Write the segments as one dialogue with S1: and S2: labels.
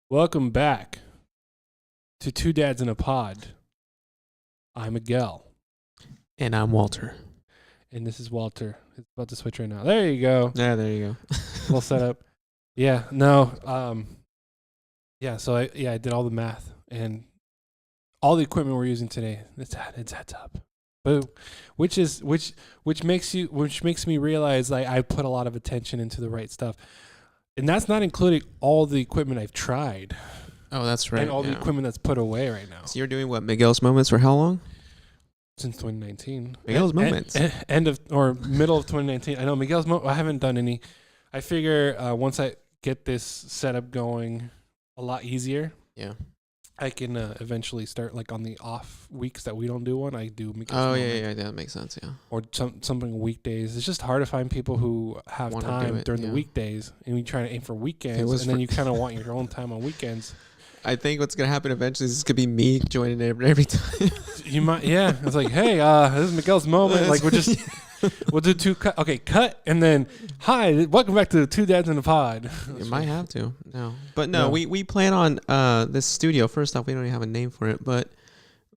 S1: Welcome back to Two Dads in a Pod. I'm Miguel,
S2: And I'm Walter.
S1: and this is Walter. It's about to switch right now. There you go.
S2: Yeah, there you go.
S1: Full setup. Yeah, no. Yeah, so I did all the math and all the equipment we're using today. It adds up. But which makes me realize like I put a lot of attention into the right stuff. And that's not including all the equipment I've tried.
S2: Oh, that's right.
S1: And all the
S2: yeah.
S1: equipment that's put away right now.
S2: So you're doing what? Miguel's Moments for how long?
S1: Since 2019.
S2: Miguel's Moments.
S1: End of or middle of 2019. I know Miguel's I haven't done any. I figure once I get this setup going a lot easier,
S2: Yeah.
S1: I can eventually start like on the off weeks that we don't do one. I do Miguel's
S2: Oh,
S1: Moment.
S2: yeah, that makes sense, yeah.
S1: Or something weekdays. It's just hard to find people who have
S2: Wanna do
S1: time
S2: it,
S1: during the
S2: yeah.
S1: weekdays, and you try to aim for weekends,
S2: was
S1: and then
S2: for-
S1: you kind of want your own time on weekends.
S2: I think what's going to happen eventually is this could be me joining every time.
S1: You might, yeah. It's like, hey, this is Miguel's Moment. Like we're just. We'll do two cut. Okay, cut, and then hi, welcome back to Two Dads in a Pod.
S2: You might have to. No. But no,
S1: No.
S2: we plan on this studio. First off, we don't even have a name for it, but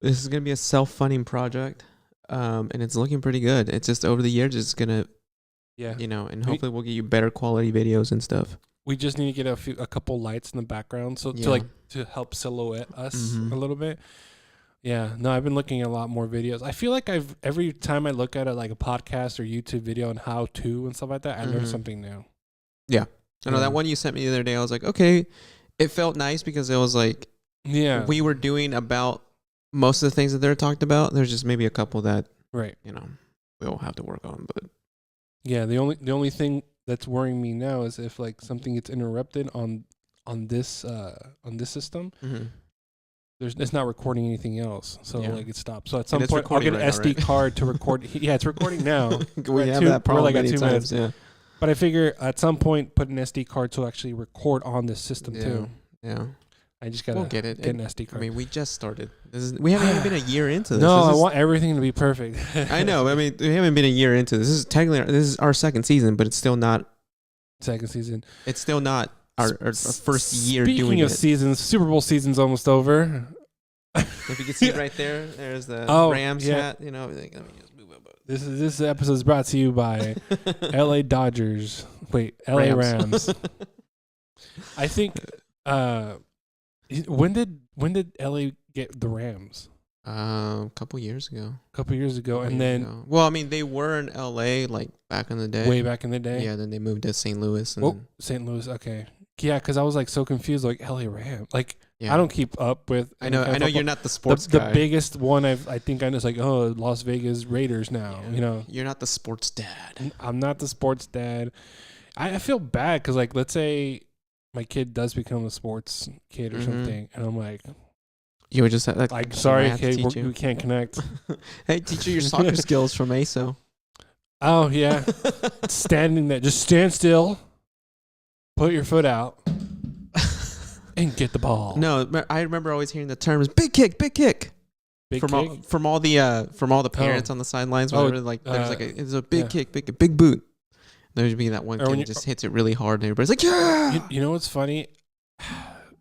S2: this is going to be a self-funding project. And it's looking pretty good. It's just over the years, it's going to,
S1: Yeah,
S2: and hopefully we'll get you better quality videos and stuff.
S1: we just need to get a couple lights in the background, so
S2: Yeah.
S1: to help silhouette us
S2: Mhm.
S1: a little bit. Yeah, no, I've been looking at a lot more videos. I feel like every time I look at it like a podcast or YouTube video on how to and stuff like that, I learn
S2: Mhm.
S1: something new.
S2: I know that one you sent me the other day. I was like, okay, it felt nice because it was like
S1: Yeah,
S2: we were doing about most of the things that they're talked about. There's just maybe a couple that
S1: right.
S2: we'll have to work on. But
S1: Yeah, the only thing that's worrying me now is if like something gets interrupted on this system. It's not recording anything else, so
S2: Yeah.
S1: like it stops. So at some
S2: it's
S1: point, I'll get an
S2: recording right now,
S1: SD
S2: right?
S1: card to record. Yeah, it's recording now.
S2: we
S1: We're at
S2: have
S1: two-
S2: that problem
S1: we're like at
S2: many
S1: 2
S2: times.
S1: minutes. But I figure at some point, put an SD card to actually record on this system
S2: Yeah,
S1: too.
S2: yeah.
S1: I just gotta
S2: We'll get it.
S1: get an SD
S2: I
S1: card.
S2: mean, we just started. We haven't even been a year into this.
S1: No,
S2: This
S1: I
S2: is-
S1: want everything to be perfect.
S2: I know. I mean, we haven't been a year into this. This is our second season, but it's still not.
S1: Second season.
S2: It's still not our first year
S1: Speaking
S2: doing
S1: of
S2: it.
S1: seasons, Super Bowl season's almost over.
S2: If you can see right there, there's the
S1: Oh,
S2: Rams
S1: yeah.
S2: hat. Let me just move up.
S1: This episode is brought to you by L.A. Dodgers. Wait, L.A. Rams. I think. When did L.A. get the Rams?
S2: A couple years ago.
S1: A couple years ago, and then
S2: Well, I mean, they were in L.A. like back in the day.
S1: way back in the day.
S2: Yeah, then they moved to St. Louis. And
S1: Oh, St. Louis. Okay. Yeah, because I was like so confused. Like L.A. Rams. Like
S2: yeah.
S1: I don't keep up with.
S2: I know.
S1: any kind of
S2: You're
S1: football.
S2: not the sports
S1: The
S2: guy.
S1: biggest one I think I know is like Las Vegas Raiders now.
S2: Yeah. You're not the sports dad.
S1: I'm not the sports dad. I feel bad because like let's say my kid does become a sports kid or
S2: Mhm.
S1: something, and I'm like
S2: You would just like
S1: sorry
S2: I have to
S1: kid,
S2: teach you.
S1: we can't connect.
S2: Hey, teach you your soccer skills from ASO.
S1: Oh yeah, standing there, just stand still, put your foot out, and get the ball.
S2: No, I remember always hearing the terms "big kick," "big kick"
S1: Big
S2: from
S1: kick.
S2: from all the parents on the sidelines.
S1: Oh,
S2: Whatever, like there's like it's a big
S1: yeah.
S2: kick, big boot. There'd be that one
S1: Or
S2: kid
S1: when
S2: who
S1: you-
S2: just hits it really hard, and everybody's like, "Yeah!"
S1: You know what's funny?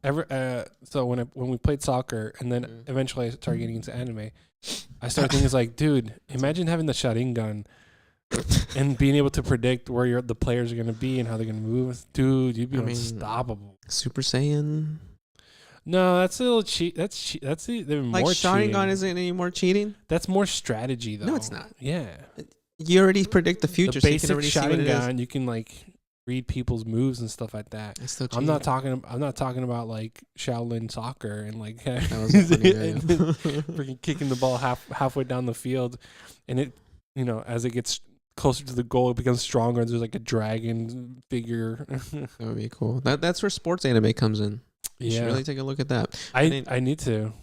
S1: So when we played soccer, and then
S2: Mhm.
S1: eventually I started getting into anime, I started thinking, it's like, dude, imagine having the Sharingan and being able to predict where the players are gonna be and how they're gonna move. Dude, you'd be
S2: I mean,
S1: unstoppable.
S2: Super Saiyan.
S1: No, that's a little cheat. That's even
S2: Like
S1: more
S2: Sharingan
S1: cheating.
S2: isn't any more cheating.
S1: That's more strategy, though.
S2: No, it's not.
S1: Yeah,
S2: You already predict the future,
S1: the
S2: so you can
S1: basic
S2: already see what it is.
S1: Sharingan, you can like read people's moves and stuff like that.
S2: It's still
S1: I'm not
S2: cheating.
S1: talking about like Shaolin soccer and like
S2: That was a funny video.
S1: and then freaking kicking the ball halfway down the field, and it as it gets closer to the goal, it becomes stronger. And there's like a dragon figure.
S2: That would be cool. That's where sports anime comes in. You should really take a look at that.
S1: I need to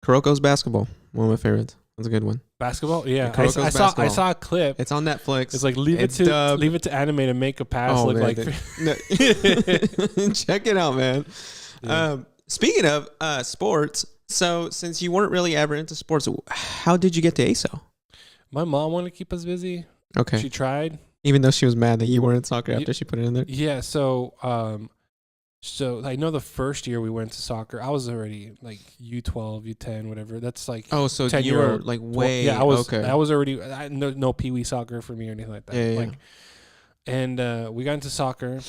S2: Kuroko's Basketball, one of my favorites. That's a good one.
S1: basketball. Yeah, I
S2: Kuroko's
S1: saw
S2: Basketball.
S1: a clip.
S2: It's on Netflix.
S1: It's like leave
S2: It's
S1: it
S2: dubbed.
S1: to anime to make a pass
S2: Oh,
S1: look
S2: man,
S1: like.
S2: No. Check it out, man.
S1: Yeah.
S2: Speaking of sports, so since you weren't really ever into sports, how did you get to ASO?
S1: My mom wanted to keep us busy.
S2: Okay.
S1: She tried.
S2: Even though she was mad that you weren't in soccer after she put it in there.
S1: Yeah, so So I know the first year we went to soccer, I was already like U12, U10, whatever. That's like
S2: Oh, so
S1: 10
S2: you were
S1: year,
S2: like way.
S1: yeah. I was
S2: okay.
S1: already no pee wee soccer for me or anything like that.
S2: Yeah, yeah.
S1: Like, and we got into soccer,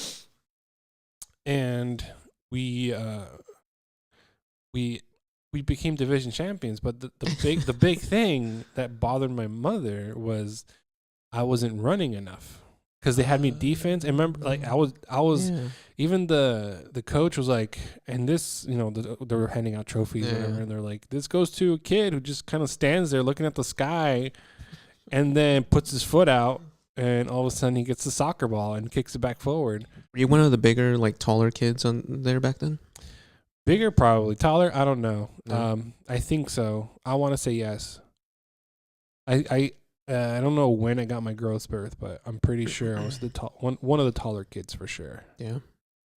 S1: and we became division champions. But the big thing that bothered my mother was I wasn't running enough because they had me defense. And remember, like I was.
S2: Yeah.
S1: Even the coach was like, and this, they were handing out trophies, or whatever, and they're like, this goes to a kid who just kind of stands there looking at the sky, and then puts his foot out, and all of a sudden he gets the soccer ball and kicks it back forward.
S2: Were you one of the bigger, like taller kids on there back then?
S1: Bigger, probably. Taller, I don't know.
S2: No.
S1: I think so. I want to say yes. I don't know when I got my growth spurt, but I'm pretty sure I was the one of the taller kids for sure.
S2: Yeah.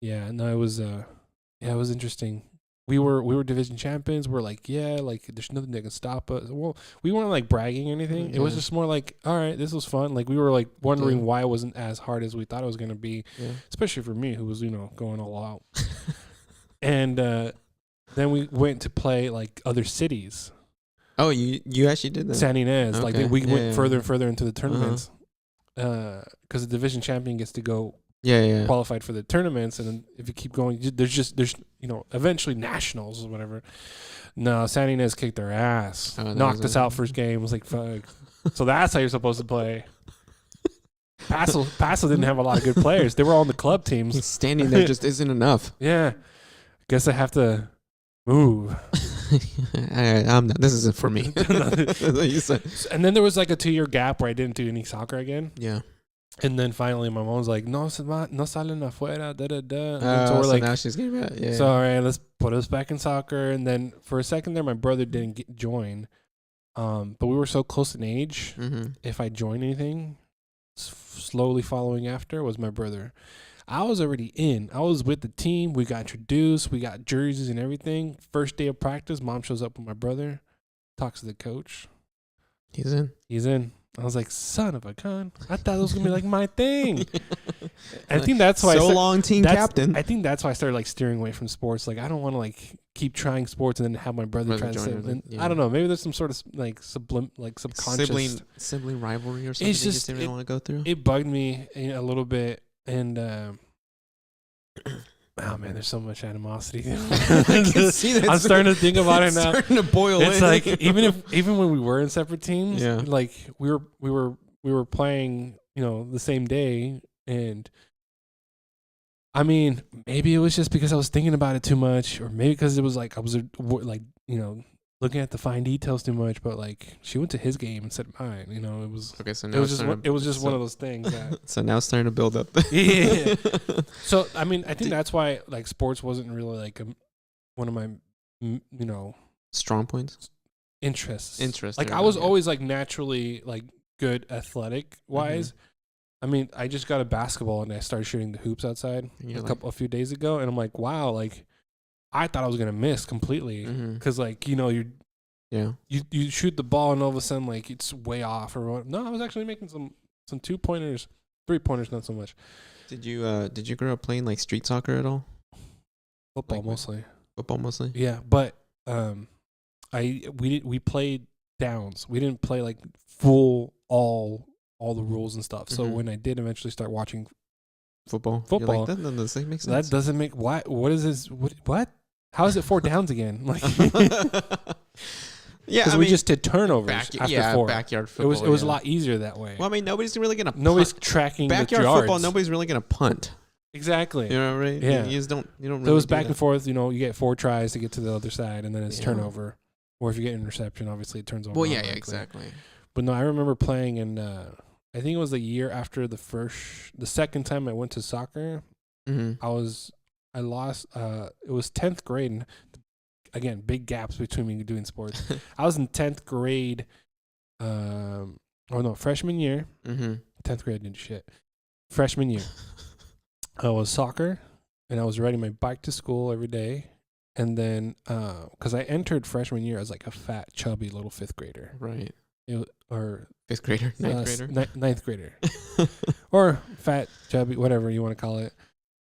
S1: Yeah, no, it was it was interesting. We were division champions. We're like, yeah, like there's nothing that can stop us. Well, we weren't like bragging or anything. It was just more like, all right, this was fun. Like we were like wondering why it wasn't as hard as we thought it was gonna be, especially for me who was going all out. And then we went to play like other cities.
S2: Oh, you actually did that.
S1: San Ynez,
S2: Okay.
S1: like we went further and further into the tournaments, because the division champion gets to go.
S2: Yeah.
S1: Qualified for the tournaments, and then if you keep going, there's eventually nationals or whatever. No, San Ynez kicked their ass, knocked us out first game. Was like, fuck. So that's how you're supposed to play. Paso didn't have a lot of good players. They were all on the club teams.
S2: Standing there just isn't enough.
S1: Yeah, guess I have to move.
S2: I'm not. This isn't for me. You said.
S1: And then there was like a 2-year gap where I didn't do any soccer again.
S2: Yeah.
S1: And then finally, my mom was like, "No salen afuera, da da da."
S2: So
S1: we're like,
S2: now she's getting back. Yeah.
S1: So all right, let's put us back in soccer. And then for a second there, my brother didn't join, but we were so close in age.
S2: Mm-hmm.
S1: If I joined anything, slowly following after was my brother. I was already in. I was with the team. We got introduced. We got jerseys and everything. First day of practice, mom shows up with my brother, talks to the coach.
S2: He's in.
S1: He's in. I was like, son of a gun. I thought it was going to be like my thing. I think that's why
S2: team captain.
S1: I think that's why I started like steering away from sports. Like I don't want to like keep trying sports and then have my brother try to say it. I don't know. Maybe there's some sort of like subconscious
S2: sibling rivalry or something.
S1: It's just,
S2: you didn't want to go through.
S1: It bugged me a little bit, and oh man, there's so much animosity.
S2: I can see that.
S1: I'm starting to think about it now.
S2: Starting to boil
S1: It's
S2: in.
S1: like even when we were in separate teams,
S2: Yeah.
S1: like we were playing, the same day, and I mean, maybe it was just because I was thinking about it too much, or maybe because it was like I was like looking at the fine details too much. But like she went to his game instead of mine. It was
S2: okay. So now
S1: it was just one of those things. That,
S2: so now it's starting to build up.
S1: yeah. So I mean, I think that's why like sports wasn't really like one of my
S2: strong points.
S1: Interests.
S2: Like
S1: I was always like naturally like good athletic wise. Mm-hmm. I mean, I just got a basketball and I started shooting the hoops outside a few days ago, and I'm like, wow, like I thought I was gonna miss completely because like you shoot the ball and all of a sudden like it's way off or what. No, I was actually making some 2-pointers, 3-pointers, not so much.
S2: Did you grow up playing like street soccer at all?
S1: Football mostly.
S2: Football mostly.
S1: Yeah, but we played downs. We didn't play like full all the rules and stuff. So when I did eventually start watching
S2: football,
S1: like,
S2: that doesn't make sense.
S1: That doesn't make what is this? What? How is it 4 downs again? Like,
S2: yeah,
S1: because we just did turnovers after 4.
S2: Backyard football.
S1: It was a lot easier that way.
S2: Well, I mean, nobody's really gonna.
S1: Nobody's tracking
S2: backyard
S1: the yards.
S2: football. Nobody's really gonna punt.
S1: Exactly.
S2: You know, right?
S1: Yeah.
S2: You just don't. You don't.
S1: So
S2: really
S1: it was back and forth. You get 4 tries to get to the other side, and then it's turnover. Or if you get an interception, obviously it turns over.
S2: Well, yeah, exactly.
S1: But no, I remember playing, and I think it was the year after the second time I went to soccer.
S2: Mm-hmm.
S1: I lost. It was 10th grade, and again, big gaps between me doing sports. I was in 10th grade. Freshman year.
S2: Mm-hmm.
S1: 10th grade, I didn't do shit. Freshman year, I was soccer, and I was riding my bike to school every day. And then, because I entered freshman year as like a fat, chubby little 5th grader.
S2: Right.
S1: Or
S2: 5th grader, 9th grader,
S1: 9th grader, or fat, chubby, whatever you want to call it.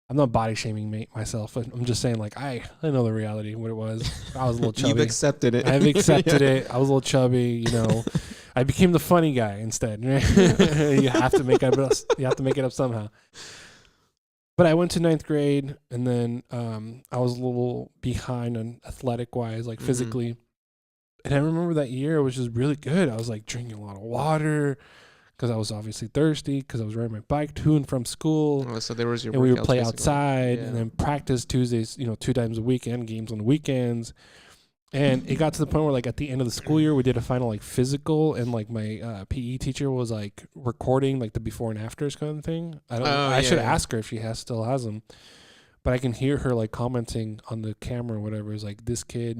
S1: I'm not body shaming myself. I'm just saying, like, I know the reality, what it was. I was a little chubby.
S2: You've accepted it.
S1: I've accepted it. I was a little chubby, you know. I became the funny guy instead. You have to make it up. You have to make it up somehow. But I went to 9th grade, and then I was a little behind on athletic wise, like physically. And I remember that year it was just really good. I was like drinking a lot of water because I was obviously thirsty because I was riding my bike to and from school.
S2: Oh, so there was your
S1: and we would
S2: workouts
S1: play
S2: basically.
S1: outside
S2: Yeah.
S1: and then practice Tuesdays, 2 times a week and games on the weekends. And it got to the point where, like, at the end of the school year, we did a final, like, physical, and, like, my PE teacher was, like, recording, like, the before and afters kind of thing. I should ask her if she still has them. But I can hear her, like, commenting on the camera or whatever. It's like, this kid,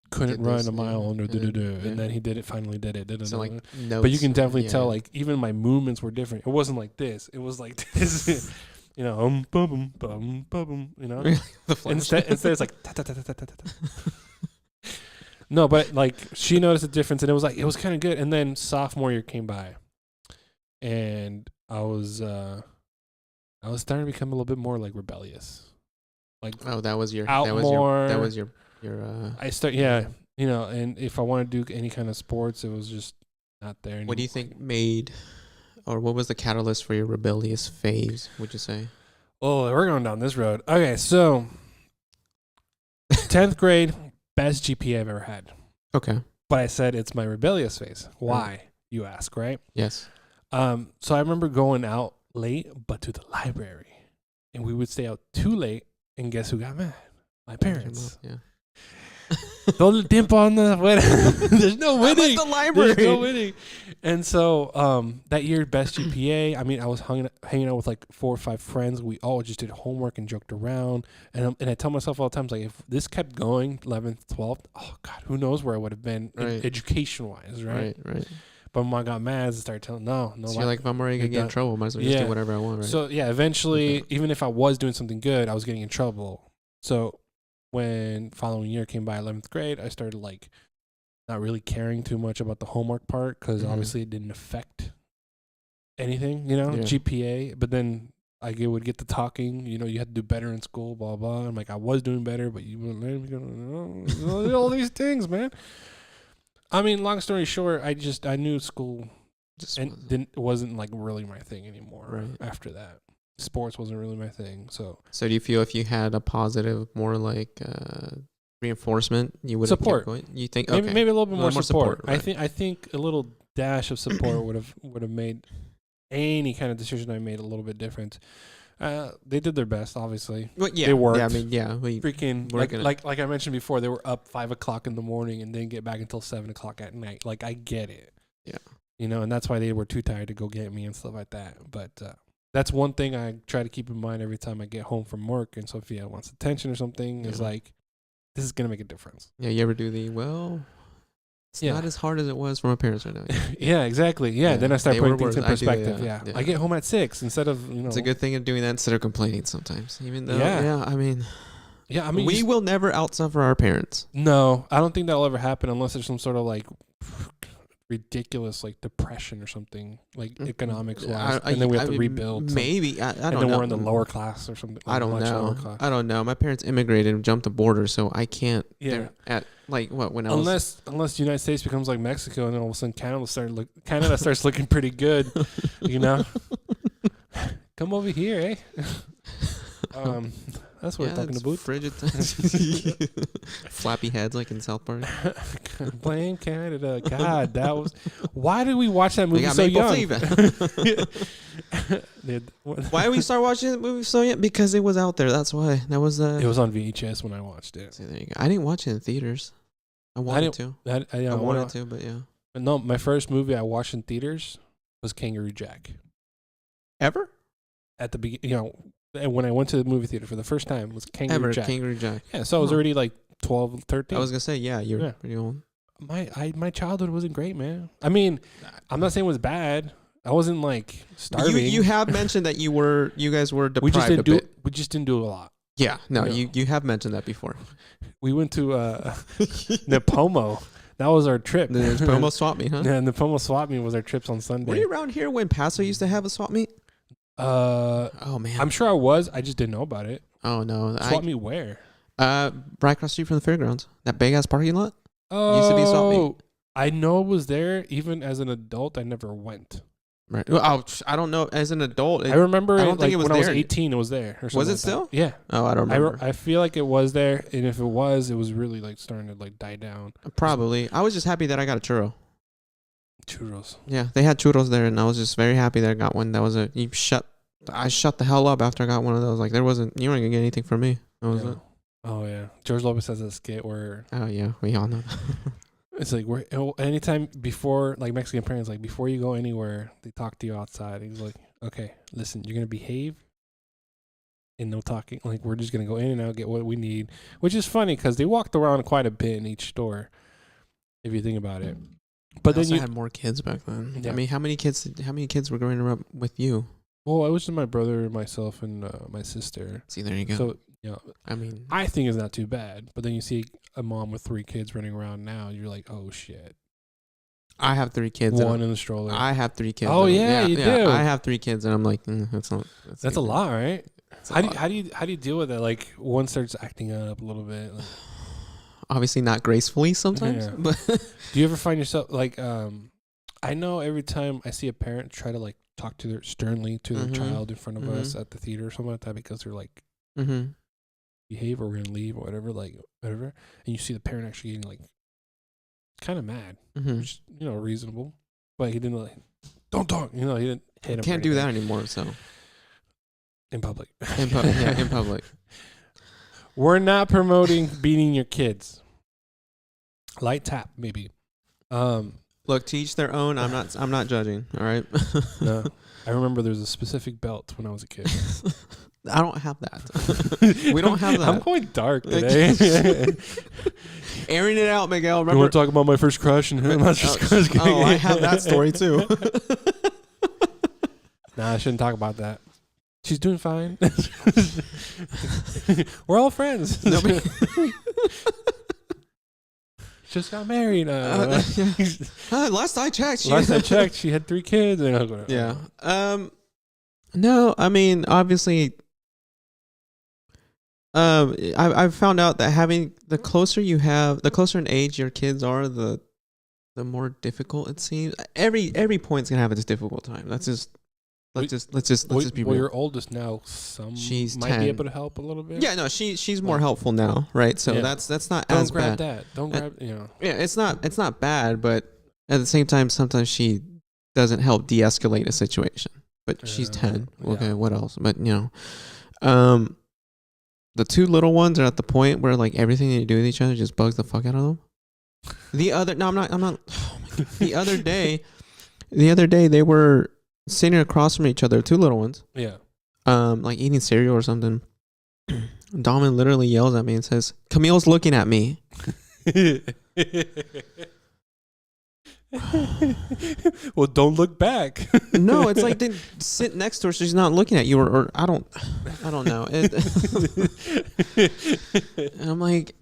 S1: couldn't run a mile under and then he finally did it.
S2: So, like,
S1: but you can definitely tell,
S2: yeah.
S1: like, even my movements were different. It wasn't like this. It was like this, boom, boom, boom, boom,
S2: The flash.
S1: Instead it's like ta ta ta ta ta ta ta. No, but like she noticed a difference, and it was kind of good. And then sophomore year came by, and I was starting to become a little bit more like rebellious. Like,
S2: Oh, that was your
S1: out
S2: that was
S1: more.
S2: your
S1: I start and if I want to do any kind of sports, it was just not there anymore.
S2: What do you think made, or what was the catalyst for your rebellious phase, would you say?
S1: Oh, we're going down this road. Okay, so 10th grade, best GPA I've ever had.
S2: Okay.
S1: But I said it's my rebellious phase. Why, you ask, right?
S2: Yes.
S1: So I remember going out late, but to the library. And we would stay out too late, and guess who got mad? My parents.
S2: Yeah.
S1: Don't dip on the there's no winning.
S2: the library.
S1: There's no winning. And so that year, best GPA, I mean, I was hanging out with like 4 or 5 friends. We all just did homework and joked around. And I tell myself all the time, like, if this kept going, 11th, 12th, oh, God, who knows where I would have been education-wise, right?
S2: Right.
S1: But my mom got mad and started telling, no.
S2: So you're like, if I'm already going to get in trouble, might as well just do whatever I want, right?
S1: So, yeah, eventually, even if I was doing something good, I was getting in trouble. So when following year came by 11th grade, I started like not really caring too much about the homework part because obviously it didn't affect anything, GPA. But then I would get to talking, you had to do better in school, blah, blah. I'm like, I was doing better, but you wouldn't let me all these things, man. I mean, long story short, I knew school wasn't like really my thing anymore after that. Sports wasn't really my thing. So
S2: do you feel if you had a positive, more like reinforcement, you would
S1: support?
S2: Kept going? You think
S1: maybe a little bit more support.
S2: Right.
S1: I think a little dash of support would have made any kind of decision I made a little bit different. They did their best, obviously.
S2: Well, yeah,
S1: they worked.
S2: Yeah, I mean, yeah,
S1: freaking like I mentioned before, they were up 5 o'clock in the morning and didn't get back until 7 o'clock at night. Like, I get it.
S2: Yeah,
S1: and that's why they were too tired to go get me and stuff like that. But that's one thing I try to keep in mind every time I get home from work and Sophia wants attention or something. Is like, this is gonna make a difference.
S2: Yeah, you ever do it's not as hard as it was for my parents right now.
S1: Yeah, exactly. Yeah, then I start putting things in perspective.
S2: Yeah.
S1: I get home at 6 instead of
S2: It's a good thing of doing that instead of complaining sometimes. Even though, I mean, we will never outsuffer our parents.
S1: No, I don't think that'll ever happen unless there's some sort of like ridiculous like depression or something, like economics wise, and then we have to rebuild.
S2: Maybe I don't know.
S1: And then we're in the lower class or something.
S2: I don't know. I don't know. My parents immigrated and jumped the border, so I can't.
S1: Yeah.
S2: At like what when I was
S1: unless the United States becomes like Mexico, and then all of a sudden Canada starts looking pretty good, Come over here, eh? That's what we're talking about.
S2: Frigid flappy heads like in South Park.
S1: Blame Canada. God, that was. Why did we watch that movie so young?
S2: Why did we start watching the movie so young? Because it was out there. That's why. That was.
S1: It was on VHS when I watched it.
S2: See, there you go. I didn't watch it in theaters. I wanted to. I wanted to, but yeah.
S1: But no, my first movie I watched in theaters was Kangaroo Jack.
S2: Ever?
S1: At the beginning, when I went to the movie theater for the first time, was Kangaroo Jack.
S2: Kangaroo Jack.
S1: Yeah, so I was already like 12, 13.
S2: I was gonna say, you're pretty old.
S1: My childhood wasn't great, man. I mean, I'm not saying it was bad. I wasn't like starving.
S2: You have mentioned that you guys were deprived
S1: we just didn't do a lot.
S2: Yeah, no, you have mentioned that before.
S1: We went to Napomo. That was our trip.
S2: The Napomo swap meet, huh?
S1: Yeah, Napomo swap meet was our trips on Sunday.
S2: Were you around here when Paso used to have a swap meet? Oh man.
S1: I'm sure I was. I just didn't know about it.
S2: Oh no.
S1: Swap meet where?
S2: Right across the street from the fairgrounds. That big ass parking lot.
S1: Oh,
S2: Used to be a swap meet.
S1: I know it was there. Even as an adult, I never went.
S2: Right. Well, I don't know. As an adult,
S1: I remember
S2: I don't think it was
S1: when I was
S2: there.
S1: 18, it was there. Or something
S2: Was it
S1: like
S2: still?
S1: That. Yeah.
S2: Oh, I don't remember.
S1: I feel like it was there, and if it was really like starting to like die down.
S2: Probably. I was just happy that I got a churro.
S1: Churros.
S2: Yeah, they had churros there, and I was just very happy that I got one. That was I shut the hell up after I got one of those. Like you weren't gonna get anything from me. That was it.
S1: Oh yeah, George Lopez has a skit where.
S2: Oh yeah, we all know.
S1: It's like anytime before, like Mexican parents, like before you go anywhere, they talk to you outside. He's like, okay, listen, you're gonna behave and no talking. Like we're just gonna go in and out, get what we need, which is funny because they walked around quite a bit in each store, if you think about it. But then you
S2: had more kids back then.
S1: Yeah.
S2: I mean, how many kids were growing up with you?
S1: Well, it was just my brother, myself, and my sister.
S2: See, there you go.
S1: So
S2: I mean,
S1: I think it's not too bad. But then you see a mom with 3 kids running around now, you're like, oh shit.
S2: I have 3 kids.
S1: One in the stroller.
S2: I have 3 kids.
S1: Oh yeah, you do.
S2: I have 3 kids, and I'm like, that's
S1: a lot, right?
S2: How
S1: do you deal with that? Like one starts acting up a little bit. Like,
S2: obviously not gracefully sometimes,
S1: yeah.
S2: but
S1: do you ever find yourself like I know every time I see a parent try to like talk to sternly to their child in front of us at the theater or something like that because they're like behave or we're gonna leave or whatever, and you see the parent actually getting like kind of mad, which reasonable, but he didn't like don't talk, he didn't hit him.
S2: Can't do that anymore. So
S1: in public,
S2: in public.
S1: We're not promoting beating your kids. Light tap, maybe.
S2: Look, to each their own. I'm not judging. All right.
S1: No, I remember there was a specific belt when I was a kid.
S2: I don't have that. We don't have that.
S1: I'm going dark today.
S2: Airing it out, Miguel. Remember?
S1: You want to talk about my first crush and my first crush?
S2: Oh, I have that story too.
S1: Nah, I shouldn't talk about that. She's doing fine. We're all friends. Just got married.
S2: Last I checked,
S1: she had 3 kids.
S2: Yeah. No, I mean, obviously, I've found out that having the closer in age your kids are, the more difficult it seems. Every point's gonna have its difficult time. Let's just be real.
S1: Well, your oldest now,
S2: she's
S1: might
S2: 10.
S1: be able to help a little bit.
S2: Yeah, no, she's more helpful now, right? So that's not
S1: Don't
S2: as
S1: grab
S2: bad.
S1: that. Don't grab.
S2: Yeah, it's not bad, but at the same time, sometimes she doesn't help de-escalate a situation. But she's 10. Okay, what else? But the 2 little ones are at the point where like everything they do with each other just bugs the fuck out of them. I'm not. Oh my God. The other day they were sitting across from each other, 2 little ones.
S1: Yeah.
S2: Like eating cereal or something. Domin literally yells at me and says, "Camille's looking at me."
S1: Well, don't look back.
S2: No, it's like they sit next to her, so she's not looking at you, or I don't know. And I'm like,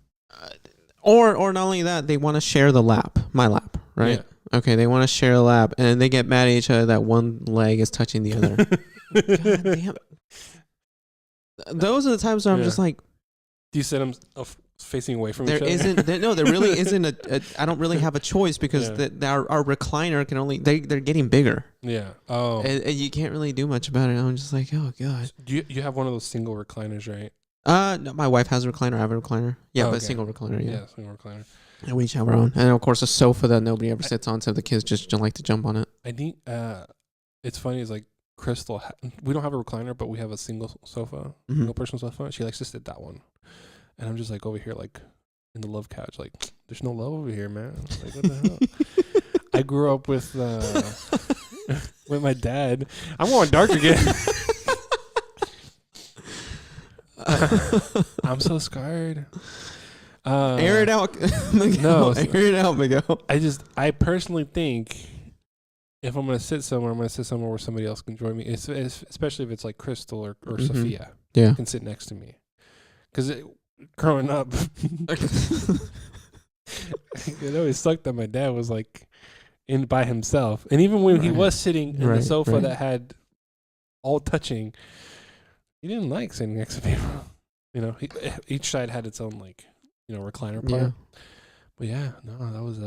S2: or not only that, they want to share my lap, right? Yeah. Okay, they want to share a lap, and they get mad at each other that one leg is touching the other. God damn. Those are the times where I'm just like,
S1: do you set them facing away from each other?
S2: There really isn't I don't really have a choice because our recliner can only they're getting bigger.
S1: Yeah. Oh.
S2: And you can't really do much about it. I'm just like, oh god.
S1: Do you have one of those single recliners, right?
S2: No, my wife has a recliner. I have a recliner. Yeah, but single recliner. Yeah,
S1: single recliner.
S2: And we each have our own, and of course a sofa that nobody ever sits on, so the kids just don't like to jump on it.
S1: I think it's funny. It's like Crystal. We don't have a recliner, but we have a single sofa, single person sofa. She likes to sit that one. And I'm just like over here, like in the love couch, like there's no love over here, man. Like what the hell? I grew up with my dad. I'm going dark again. I'm so scarred.
S2: Air it out, Miguel. No, air it out, Miguel.
S1: I personally think if I'm gonna sit somewhere, I'm gonna sit somewhere where somebody else can join me. Especially if it's like Crystal or Sophia.
S2: Yeah,
S1: can sit next to me. Because growing up, it always sucked that my dad was like in by himself, and even when he was sitting in the sofa that had all touching. He didn't like sitting next to people. You know, each side had its own like, you know, recliner part.
S2: Yeah.
S1: But yeah, no, that was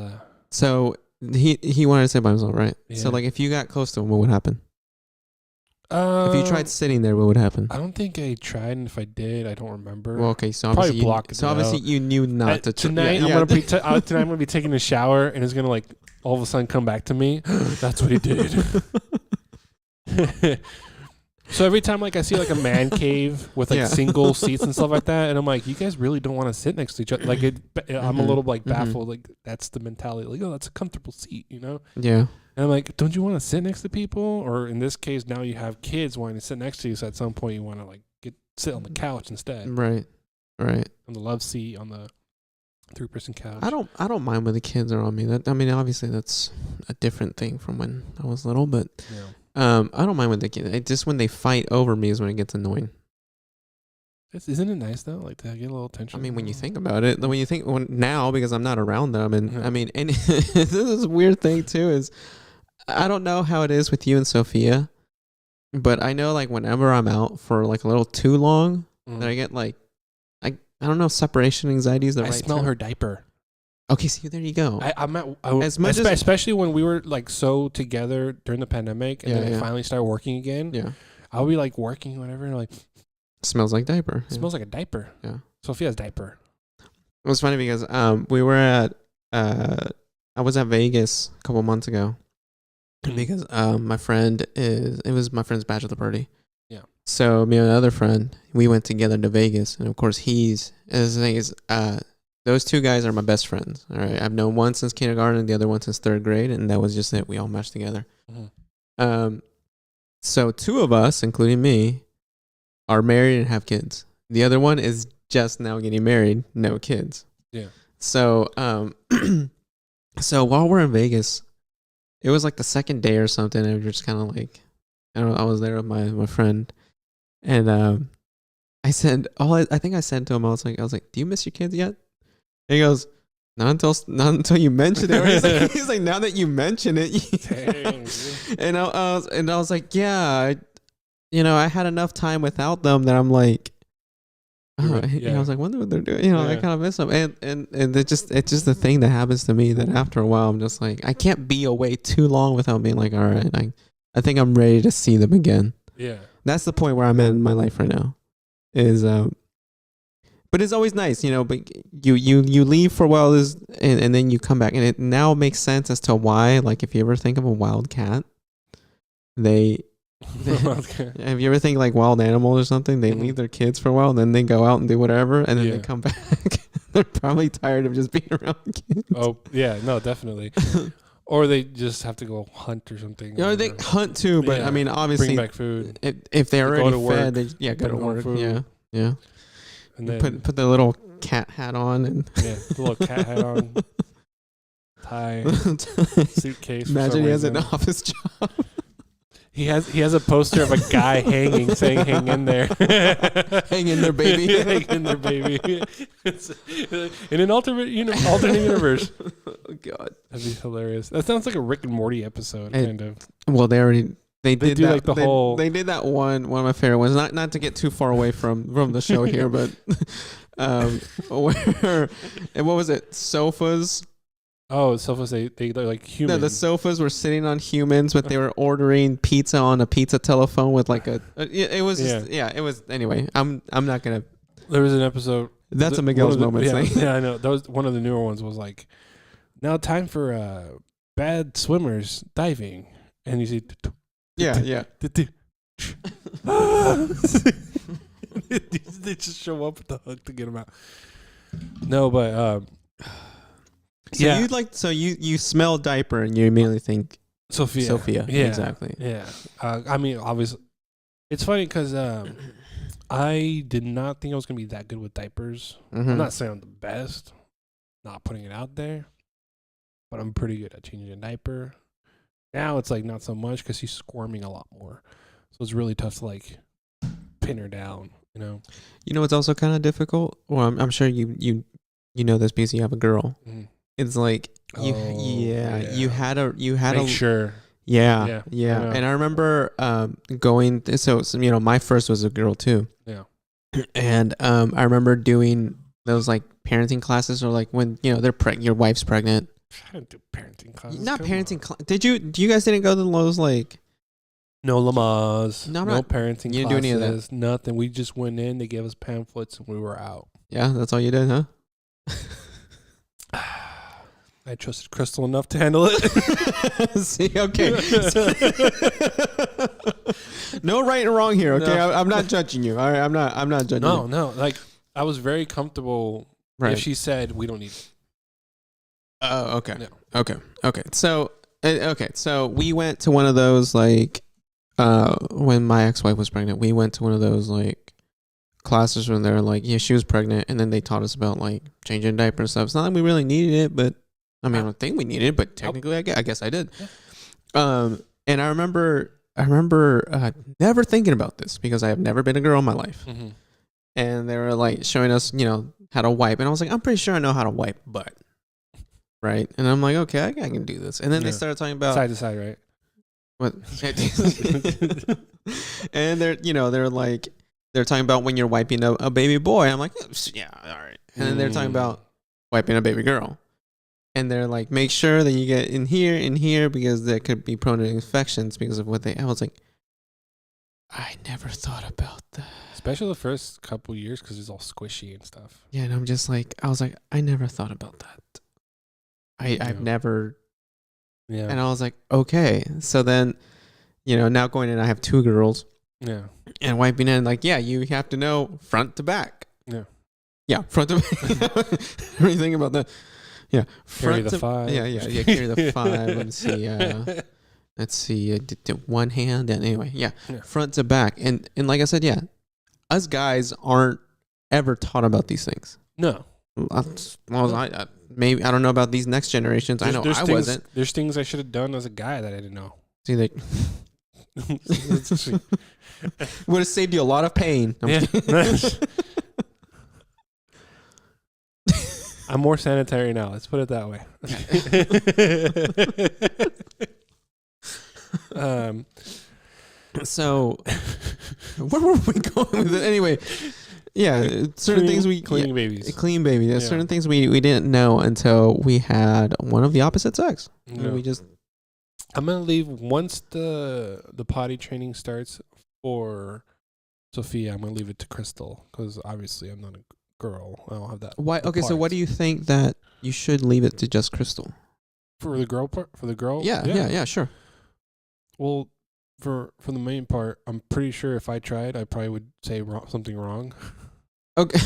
S2: So he wanted to sit by himself, right?
S1: Yeah.
S2: So like if you got close to him, what would happen? If you tried
S1: um,
S2: sitting there, what would happen?
S1: I don't think I tried, and if I did, I don't remember.
S2: Well, okay, so
S1: Probably
S2: obviously,
S1: blocked it out.
S2: you knew not to
S1: tonight. I'm gonna be tonight. I'm gonna be taking a shower, and it's gonna like all of a sudden come back to me. That's what he did. So every time like I see like a man cave with like
S2: Yeah.
S1: single seats and stuff like that, and I'm like, you guys really don't want to sit next to each other. Like I'm a little like baffled. Like that's the mentality. Like, oh, that's a comfortable seat, you know.
S2: Yeah.
S1: And I'm like, don't you want to sit next to people? Or in this case, now you have kids wanting to sit next to you. So at some point, you want to like sit on the couch instead,
S2: Right. Right.
S1: on the love seat, on the 3-person couch.
S2: I don't mind when the kids are on me. That I mean, obviously that's a different thing from when I was little, but
S1: Yeah.
S2: I don't mind when the kids. Just when they fight over me is when it gets annoying.
S1: Isn't it nice though? Like to get a little attention.
S2: I mean, when you think about it, now because I'm not around them, and
S1: Yeah.
S2: I mean, and this is a weird thing too is I don't know how it is with you and Sophia, but I know like whenever I'm out for like a little too long,
S1: Mm.
S2: that I get like I don't know, separation anxiety is the
S1: I
S2: right
S1: smell
S2: term.
S1: her diaper.
S2: Okay, see, there you go.
S1: I'm at,
S2: As much as-
S1: especially when we were like so together during the pandemic, and
S2: Yeah,
S1: then I
S2: yeah.
S1: finally started working again.
S2: Yeah,
S1: I'll be like working or whatever, and like
S2: smells like diaper.
S1: it smells like a diaper.
S2: Yeah.
S1: Sophia's diaper.
S2: It was funny because we were at I was at Vegas a couple months ago because it was my friend's bachelor party.
S1: Yeah.
S2: So me and another friend, we went together to Vegas, and of course the thing is those two guys are my best friends. All right, I've known one since kindergarten, the other one since 3rd grade, and that was just it. We all meshed together.
S1: Mhm.
S2: So 2 of us, including me, are married and have kids. The other one is just now getting married, no kids.
S1: Yeah.
S2: So so while we're in Vegas, it was like the second day or something, and we're just kind of like, I was there with my friend, and I said, I think I said to him, I was like, do you miss your kids yet? And he goes, not until you mention it. He's like, now that you mention it,
S1: Dang,
S2: and I was like, yeah, I had enough time without them that I'm like, oh,
S1: Yeah.
S2: I was like, wonder what they're doing. I
S1: Yeah.
S2: kind of miss them, and it's just the thing that happens to me that after a while I'm just like, I can't be away too long without being like, all right, I think I'm ready to see them again.
S1: Yeah.
S2: That's the point where I'm at in my life right now. But it's always nice, But you leave for a while, and then you come back, and it now makes sense as to why. Like if you ever think of a wild cat,
S1: Okay.
S2: if you ever think like wild animals or something, they
S1: Mhm.
S2: leave their kids for a while, and then they go out and do whatever, and then
S1: Yeah.
S2: they come back. They're probably tired of just being around kids.
S1: Oh yeah, no, definitely. Or they just have to go hunt or something.
S2: They hunt too, but
S1: Yeah.
S2: I mean, obviously,
S1: bring back food,
S2: if they're
S1: Go
S2: already
S1: to work,
S2: fed, go
S1: put
S2: to
S1: home
S2: work.
S1: food.
S2: Yeah.
S1: and then
S2: Put the little cat hat on and
S1: yeah, the little cat hat on, tie, suitcase. For
S2: imagine
S1: some
S2: he has an
S1: reason.
S2: office job.
S1: He has a poster of a guy hanging, saying "Hang in there."
S2: Hang in there, baby.
S1: Hang in there, baby. In an alternate universe.
S2: Oh God.
S1: That'd be hilarious. That sounds like a Rick and Morty episode, kind of.
S2: Well, they did
S1: do
S2: that,
S1: like the whole-
S2: They did that one of my favorite ones. Not to get too far away from the show here, but where and what was it? Sofas.
S1: Oh, sofas. They're like human.
S2: No, the sofas were sitting on humans, but they were ordering pizza on a pizza telephone with like it was just it was anyway. I'm not gonna.
S1: There was an episode.
S2: That's a
S1: one
S2: Miguel's
S1: of the-
S2: moment
S1: Yeah,
S2: thing.
S1: yeah, I know. That was one of the newer ones. Was like, now time for bad swimmers diving, and you see.
S2: Yeah.
S1: They just show up with the hook to get them out. No, but
S2: So you smell diaper and you immediately think
S1: Sophia.
S2: Yeah, exactly.
S1: Yeah. I mean, obviously, it's funny because I did not think I was gonna be that good with diapers.
S2: Mhm.
S1: I'm not saying I'm the best, not putting it out there, but I'm pretty good at changing a diaper. Now it's like not so much because she's squirming a lot more, so it's really tough to like pin her down.
S2: You know what's also kind of difficult? Well, I'm sure you know this because you have a girl.
S1: Mm.
S2: It's like you
S1: Oh,
S2: you
S1: yeah.
S2: had
S1: Make sure.
S2: Yeah.
S1: Yeah, I know.
S2: And I remember going. So my first was a girl too.
S1: Yeah.
S2: And I remember doing those like parenting classes, or like when they're your wife's pregnant.
S1: I didn't do parenting classes.
S2: Not
S1: Come
S2: parenting.
S1: on.
S2: Do you guys didn't go to those like?
S1: No Lamaze.
S2: No, I'm
S1: No
S2: not-
S1: parenting
S2: you didn't
S1: classes.
S2: do any of that?
S1: Nothing. We just went in. They gave us pamphlets and we were out.
S2: Yeah, that's all you did, huh?
S1: I trusted Crystal enough to handle it.
S2: See, okay. No right and wrong here, okay?
S1: No.
S2: I'm not judging you. All right, I'm not judging you.
S1: No. Like I was very comfortable
S2: Right.
S1: if she said we don't need it.
S2: Oh, okay.
S1: No.
S2: Okay. So we went to one of those like when my ex-wife was pregnant, we went to one of those like classes when they're like, yeah, she was pregnant, and then they taught us about like changing diapers and stuff. It's not like we really needed it, but I mean, I don't think we needed it, but technically I guess I did.
S1: Yeah.
S2: And I remember never thinking about this because I have never been a girl in my life.
S1: Mm-hmm.
S2: And they were like showing us, how to wipe. And I was like, I'm pretty sure I know how to wipe butt. Right. And I'm like, okay, I can do this. And then they started talking about
S1: Side to side, right?
S2: what, and they're talking about when you're wiping a baby boy. I'm like, yeah, all right. And then they're talking about wiping a baby girl. And they're like, make sure that you get in here, because there could be prone to infections because of what I was like, I never thought about that.
S1: Especially the first couple years because it's all squishy and stuff.
S2: Yeah, and I'm just like, I was like, I never thought about that. I've never.
S1: Yeah.
S2: And I was like, okay. So then, now going in, I have 2 girls.
S1: Yeah.
S2: And wiping in, like, yeah, you have to know front to back.
S1: Yeah.
S2: Yeah, front to back. What do you think about that? Yeah.
S1: Carry the 5.
S2: Yeah, carry the 5. Let's see. One hand. And anyway, yeah. Front to back. And like I said, yeah, us guys aren't ever taught about these things.
S1: No.
S2: Well, maybe I don't know about these next generations. I know I wasn't.
S1: There's things I should have done as a guy that I didn't know.
S2: See, they would have saved you a lot of pain.
S1: Yeah. I'm more sanitary now. Let's put it that way.
S2: So, where were we going with it? Anyway, yeah, certain things we
S1: cleaning babies.
S2: Clean baby. Yeah, certain things we didn't know until we had one of the opposite sex.
S1: Yeah.
S2: We just.
S1: I'm gonna leave once the potty training starts for Sophia. I'm gonna leave it to Crystal because obviously I'm not a girl. I don't have that.
S2: Why? Okay, so what do you think that you should leave it to just Crystal?
S1: For the girl part? For the girl?
S2: Yeah, sure.
S1: Well, for the main part, I'm pretty sure if I tried, I probably would say something wrong.
S2: Okay.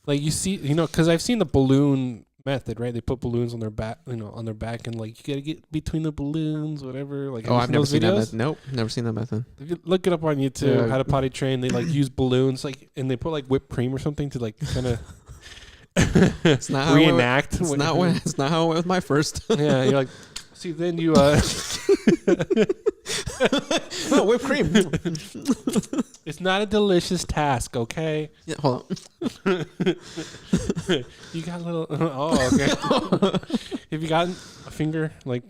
S1: Like you see, because I've seen the balloon method, right? They put balloons on their back, on their back, and like you gotta get between the balloons, whatever. Like,
S2: I've never seen that method. Nope, never seen that method.
S1: If you look it up on YouTube, how to potty train. They like use balloons, like, and they put like whipped cream or something to like kind of
S2: it's not
S1: reenact.
S2: It's not how it went with my first.
S1: Yeah, you're like, see, then you
S2: oh, whipped cream.
S1: It's not a delicious task, okay?
S2: Yeah, hold on.
S1: You got a little. Oh, okay. Have you gotten a finger like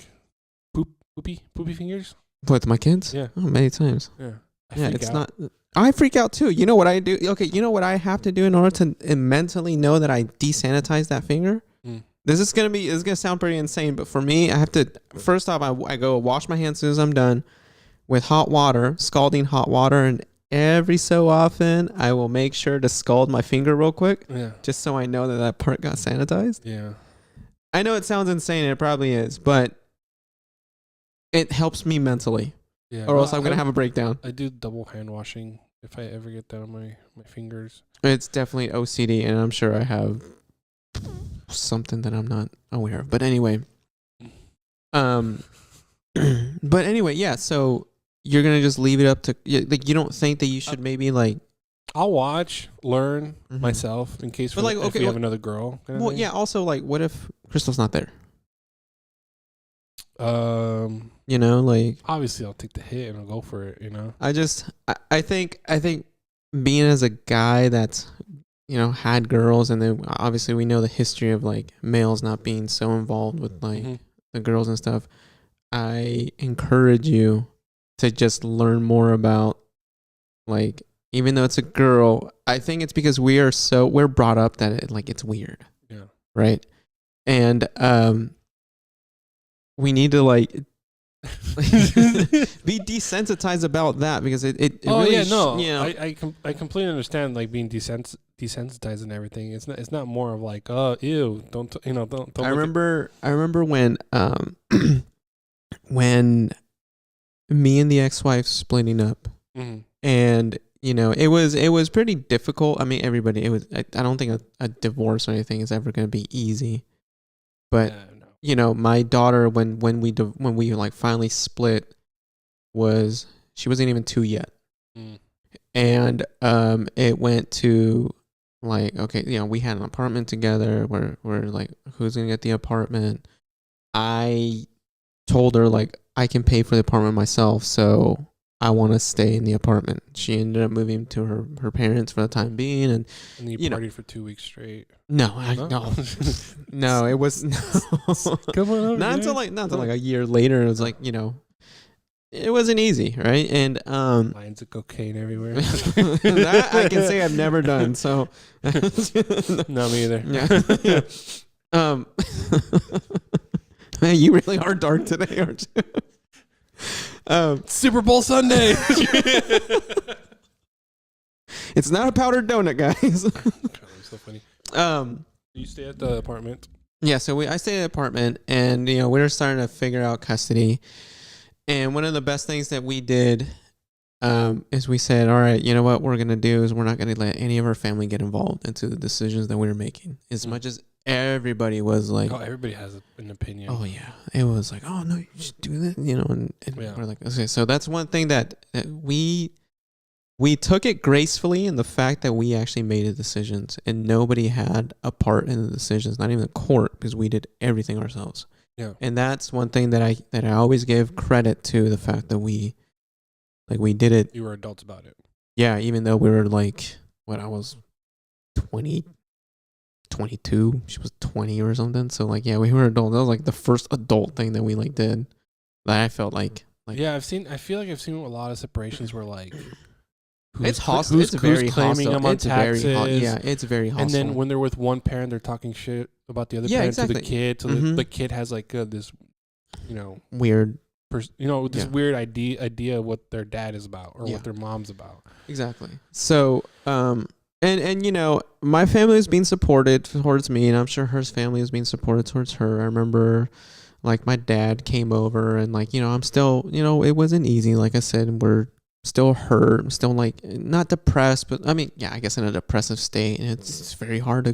S1: poopy fingers?
S2: With my kids?
S1: Yeah.
S2: Oh, many times.
S1: Yeah.
S2: It's not. I freak out too. You know what I do? Okay, you know what I have to do in order to mentally know that I desanitize that finger? This is gonna sound pretty insane, but for me, I have to first off I go wash my hands as soon as I'm done with hot water, scalding hot water, and every so often I will make sure to scald my finger real quick, just so I know that part got sanitized.
S1: Yeah,
S2: I know it sounds insane, and it probably is, but it helps me mentally.
S1: Yeah,
S2: or else I'm gonna have a breakdown.
S1: I do double hand washing if I ever get that on my fingers.
S2: It's definitely OCD, and I'm sure I have something that I'm not aware of. But anyway, yeah. So you're gonna just leave it up to like you don't think that you should maybe like.
S1: I'll watch, learn myself in case. But like, if we have another girl.
S2: Well, yeah. Also, like, what if Crystal's not there? Like
S1: obviously I'll take the hit and I'll go for it.
S2: I think being as a guy that's had girls, and then obviously we know the history of like males not being so involved with like the girls and stuff. I encourage you to just learn more about, like, even though it's a girl, I think it's because we're brought up that it's weird.
S1: Yeah.
S2: Right. And we need to be desensitized about that, because it really
S1: I completely understand being desensitized and everything. It's not more of ew, don't
S2: I remember when when me and the ex-wife splitting up,
S1: mm-hmm.
S2: and it was pretty difficult. I mean, everybody, I don't think a divorce or anything is ever going to be easy, but my daughter, when we finally split, she wasn't even 2 yet. And it went to okay, we had an apartment together. We're like, who's gonna get the apartment? I told her I can pay for the apartment myself, so I want to stay in the apartment. She ended up moving to her parents for the time being, and
S1: you partied for 2 weeks straight.
S2: No, no, it was
S1: Come on,
S2: not until a year later. It was it wasn't easy, right? And
S1: lines of cocaine everywhere.
S2: That I can say I've never done. So
S1: no, me either.
S2: Yeah. Man, you really are dark today, aren't you?
S1: Super Bowl Sunday.
S2: It's not a powdered donut, guys.
S1: So funny. You stay at the apartment?
S2: Yeah, so I stayed at the apartment, and we were starting to figure out custody. And one of the best things that we did is we said, all right, you know what we're gonna do is we're not gonna let any of our family get involved into the decisions that we were making. As much as everybody was
S1: everybody has an opinion.
S2: Oh yeah, it was oh no, you should do that, and we're like, okay, so that's one thing that we took it gracefully in the fact that we actually made the decisions, and nobody had a part in the decisions, not even the court, because we did everything ourselves.
S1: Yeah.
S2: And that's one thing that I always give credit to, the fact that we did it.
S1: You were adults about it.
S2: Yeah, even though we were I was 20, 22, she was 20 or something. So we were adults. That was the first adult thing that we did, that I felt
S1: yeah, I feel like I've seen a lot of separations where
S2: it's hostile. It's very
S1: claiming
S2: hostile.
S1: them on
S2: It's
S1: taxes.
S2: It's very hostile.
S1: And then when they're with one parent, they're talking shit about the other parent to the kid. So the kid has this,
S2: weird,
S1: weird idea of what their dad is about or what their mom's about.
S2: Exactly. So, and my family is being supported towards me, and I'm sure her family is being supported towards her. I remember, my dad came over, and I'm still, it wasn't easy. Like I said, we're still hurt. I'm still not depressed, but I mean, yeah, I guess in a depressive state, and it's very hard to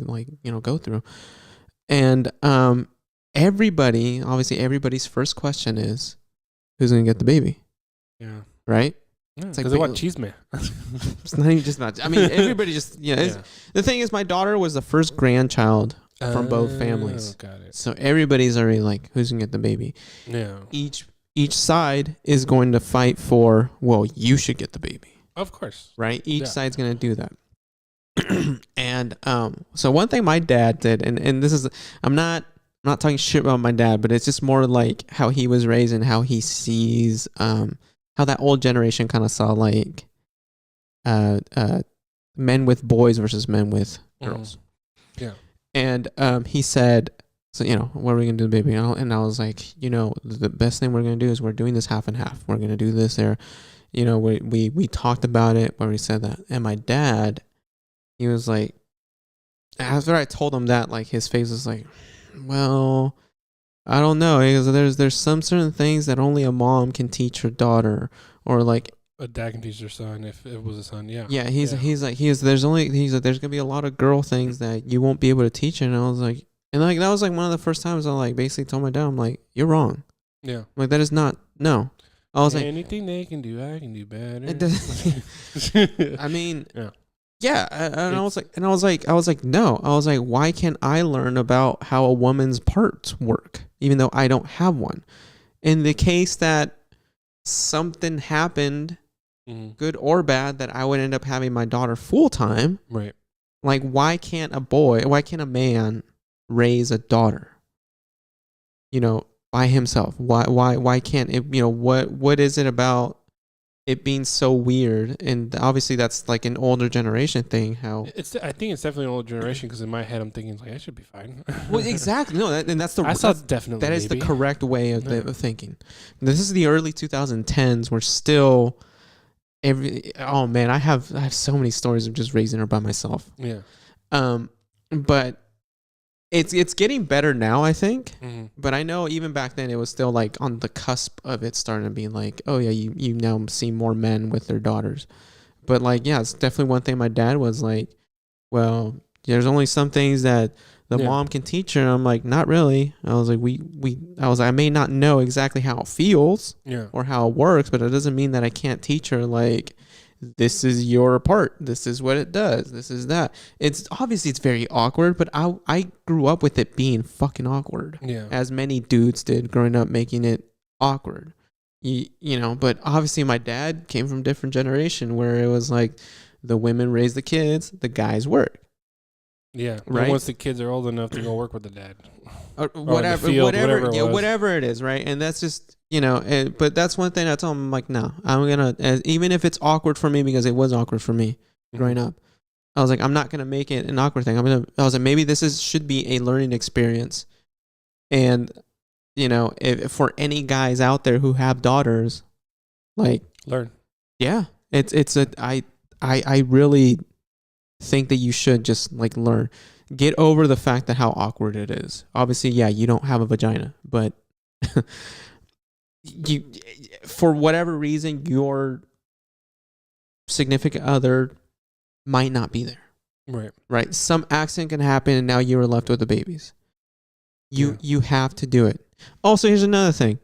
S2: go through. And everybody's first question is, who's gonna get the baby?
S1: Yeah.
S2: Right?
S1: Yeah, it's they want cheese man.
S2: It's not even just about. I mean, everybody just The thing is, my daughter was the first grandchild from both families.
S1: Got it.
S2: So everybody's already who's gonna get the baby?
S1: Yeah.
S2: Each side is going to fight for, well, you should get the baby.
S1: Of course.
S2: Right? Each side's going to do that. And so one thing my dad did, and this is, I'm not talking shit about my dad, but it's just more how he was raised and how he sees how that old generation kind of saw men with boys versus men with girls.
S1: Yeah.
S2: And he said, so, what are we going to do, baby? And I was like, the best thing we're going to do is we're doing this half and half. We're going to do this there. We talked about it when we said that. And my dad, he was after I told him that, his face was well, I don't know. Because there's some certain things that only a mom can teach her daughter, or
S1: a dad can teach their son if it was a son. Yeah.
S2: Yeah. There's going to be a lot of girl things that you won't be able to teach her. And I was like, and that was one of the first times I basically told my dad, I'm you're wrong.
S1: Yeah.
S2: That is not, no. I was
S1: anything they can do, I can do better.
S2: It doesn't. I mean, yeah. And I was like, no. I was like, why can't I learn about how a woman's parts work, even though I don't have one? In the case that something happened, good or bad, that I would end up having my daughter full time.
S1: Right.
S2: Why can't a man raise a daughter? by himself? Why can't it? You know, what is it about it being so weird? And obviously that's like an older generation thing. How
S1: I think it's definitely an older generation because in my head I'm thinking like I should be fine.
S2: well, exactly. No, and that's the
S1: I saw definitely
S2: that is the
S1: maybe.
S2: correct way of, of thinking. This is the early 2010s. We're still oh man, I have so many stories of just raising her by myself.
S1: Yeah.
S2: But it's getting better now, I think.
S1: Mm-hmm.
S2: But I know even back then it was still like on the cusp of it starting to be like, oh yeah, you now see more men with their daughters. But like, yeah, it's definitely one thing my dad was like, well, there's only some things that the mom can teach her. And I'm like, not really. I was like, I may not know exactly how it feels or how it works, but it doesn't mean that I can't teach her like, this is your part. This is what it does. This is that. It's obviously it's very awkward, but I grew up with it being fucking awkward.
S1: Yeah.
S2: As many dudes did growing up, making it awkward. You know, but obviously my dad came from a different generation where it was like the women raise the kids, the guys work.
S1: Yeah.
S2: Right.
S1: Once the kids are old enough to go work with the dad.
S2: Or
S1: whatever
S2: it is, right? And that's just, you know, but that's one thing I told him, I'm like, no, I'm gonna, even if it's awkward for me, because it was awkward for me growing up, I was like, I'm not gonna make it an awkward thing. I was like, maybe this should be a learning experience. And you know, if for any guys out there who have daughters, like
S1: learn.
S2: Yeah, I really think that you should just like learn. Get over the fact that how awkward it is. Obviously, yeah, you don't have a vagina, but you, for whatever reason, your significant other might not be there.
S1: Right.
S2: Right. Some accident can happen, and now you are left with the babies. You have to do it. Also, here's another thing: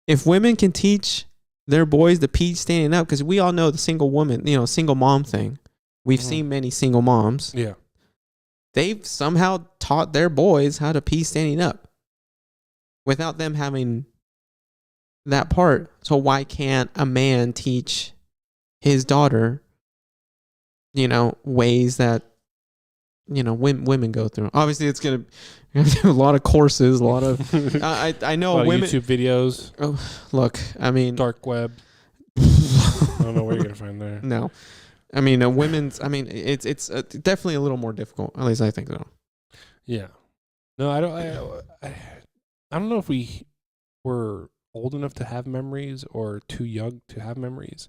S2: if women can teach their boys the pee standing up, because we all know the single woman, you know, single mom thing. We've seen many single moms.
S1: Yeah.
S2: They've somehow taught their boys how to pee standing up without them having that part. So why can't a man teach his daughter, you know, ways that, you know, women go through? Obviously, it's going to be a lot of courses, a lot of, I know women.
S1: YouTube videos.
S2: Oh, look, I mean.
S1: Dark web. I don't know where you're going to find there.
S2: No. I mean, it's definitely a little more difficult. At least I think so.
S1: Yeah. No, I don't know if we were old enough to have memories or too young to have memories.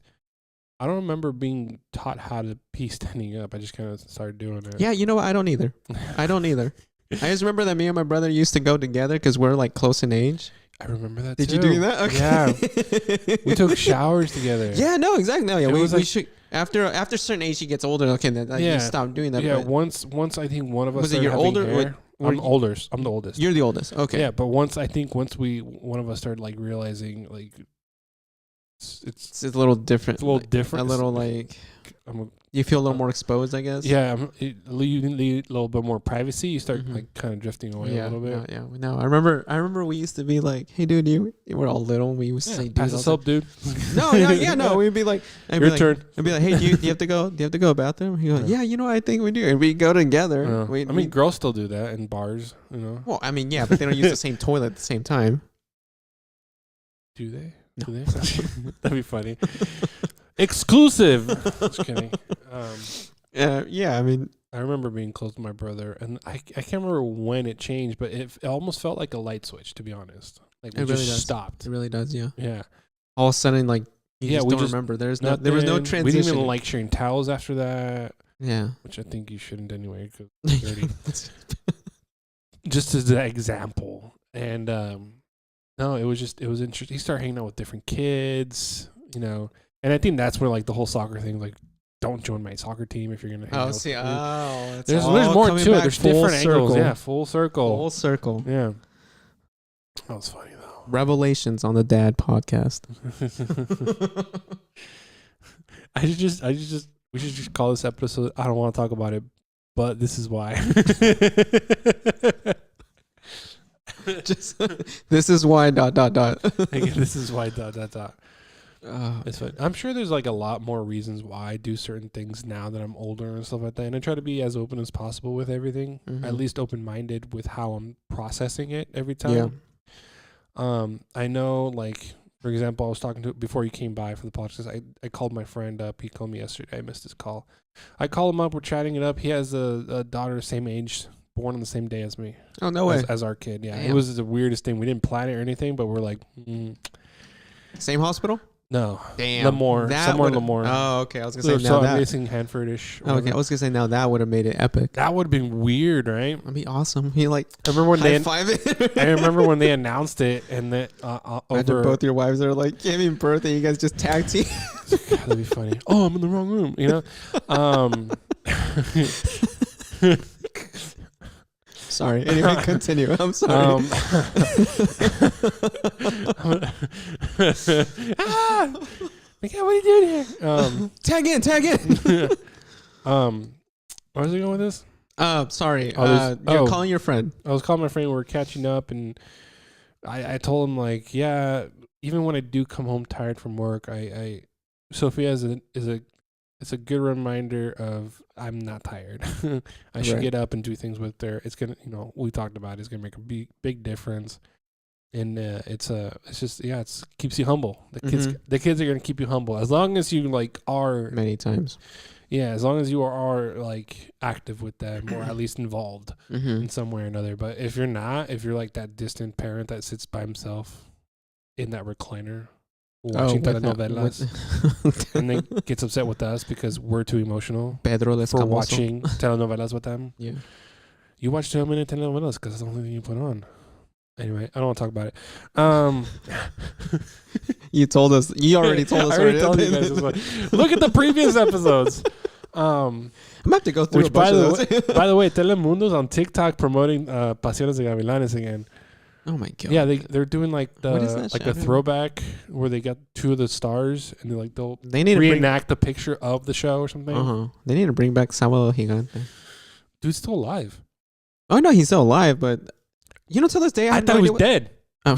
S1: I don't remember being taught how to pee standing up. I just kind of started doing it.
S2: Yeah, you know what? I don't either. I just remember that me and my brother used to go together because we're like close in age.
S1: I remember that.
S2: Did
S1: too.
S2: you do that? Okay.
S1: Yeah. We took showers together.
S2: Yeah, no, exactly. No, yeah,
S1: we
S2: should. After a certain age, she gets older. Okay, then you stop doing that.
S1: Yeah, once I think one of us.
S2: Was it your older?
S1: Hair, I'm oldest. I'm the oldest.
S2: You're the oldest. Okay.
S1: Yeah, but once one of us started like realizing like it's
S2: a little different.
S1: It's a little different.
S2: A little like you feel a little more exposed, I guess.
S1: Yeah, you need a little bit more privacy. You start like kind of drifting away a little bit.
S2: No, I remember we used to be like, hey, dude, we're all little. We used to say,
S1: pass us up, dude.
S2: No. We'd be like,
S1: your turn.
S2: I'd be like, hey, do you have to go? Do you have to go to the bathroom? He goes, yeah, you know, I think we do. And we go together.
S1: I mean, girls still do that in bars, you know.
S2: Well, I mean, yeah, but they don't use the same toilet at the same time.
S1: Do they?
S2: No.
S1: Do they? That'd be funny. Exclusive. Just kidding.
S2: Yeah, I mean,
S1: I remember being close to my brother, and I can't remember when it changed, but it almost felt like a light switch, to be honest. Like it really just stopped.
S2: It really does, yeah.
S1: Yeah.
S2: All of a sudden, like, we don't remember. There was no transition.
S1: We didn't even like sharing towels after that.
S2: Yeah.
S1: Which I think you shouldn't anyway, because it's dirty. Just as an example. And no, it was interesting. He started hanging out with different kids, you know. And I think that's where like the whole soccer thing, like, don't join my soccer team if you're gonna hang out.
S2: There's
S1: more to it. There's different angles. Yeah,
S2: full circle.
S1: Yeah. That was funny though.
S2: Revelations on the Dad Podcast.
S1: We should just call this episode. I don't want to talk about it, but this is why.
S2: This is why ...
S1: This is why ... It's fun. I'm sure there's like a lot more reasons why I do certain things now that I'm older and stuff like that. And I try to be as open as possible with everything, at least open-minded with how I'm processing it every time. I know, like, for example, I was talking to before you came by for the podcast. I called my friend up. He called me yesterday. I missed his call. I call him up. We're chatting it up. He has a daughter the same age, born on the same day as me.
S2: Oh, no way.
S1: As our kid. Yeah,
S2: Damn.
S1: it was the weirdest thing. We didn't plan it or anything, but we're like,
S2: Same hospital?
S1: no,
S2: Damn.
S1: Lemoore, somewhere in Lemoore.
S2: Oh, okay. I was going to say
S1: So
S2: now that.
S1: amazing Hanfordish.
S2: Okay, I was going to say now that would have made it epic.
S1: That would have been weird, right?
S2: That'd be awesome. He like
S1: I remember when
S2: high five it.
S1: I remember when they announced it, and that
S2: Imagine
S1: over.
S2: both your wives are like giving birth and you guys just tag team.
S1: God, that'd be funny. Oh, I'm in the wrong room. You know.
S2: Sorry. Anyway, continue. I'm sorry.
S1: Like, yeah, what are you doing here?
S2: Tag in.
S1: Where was I going with this?
S2: Sorry.
S1: Oh,
S2: You're calling your friend.
S1: I was calling my friend. We were catching up, and I told him, like, yeah, even when I do come home tired from work, Sophia it's a good reminder of I'm not tired. I should get up and do things with her. It's gonna, we talked about it's gonna make a big difference, and it's just it keeps you humble. The kids are gonna keep you humble as long as you are
S2: many times.
S1: Yeah, as long as you are like active with them or at least involved in some way or another. But if you're not, if you're like that distant parent that sits by himself in that recliner watching telenovelas and then gets upset with us because we're too emotional for watching telenovelas with them.
S2: Yeah.
S1: You watch too many telenovelas because that's the only thing you put on. Anyway, I don't want to talk about it.
S2: You told us. You already told us.
S1: I already told you guys this one. Look at the previous episodes.
S2: I'm about to go through
S1: which,
S2: a bunch of those.
S1: By the way, Telemundo's on TikTok promoting Pasiones de Gavilanes again.
S2: Oh my god!
S1: Yeah, they're doing like
S2: a
S1: throwback where they got two of the stars and they'll
S2: need
S1: reenact a picture of the show or something.
S2: They need to bring back Sábado Gigante.
S1: Dude's still alive.
S2: Oh no, he's still alive, but to this day
S1: I thought he was dead.
S2: Oh.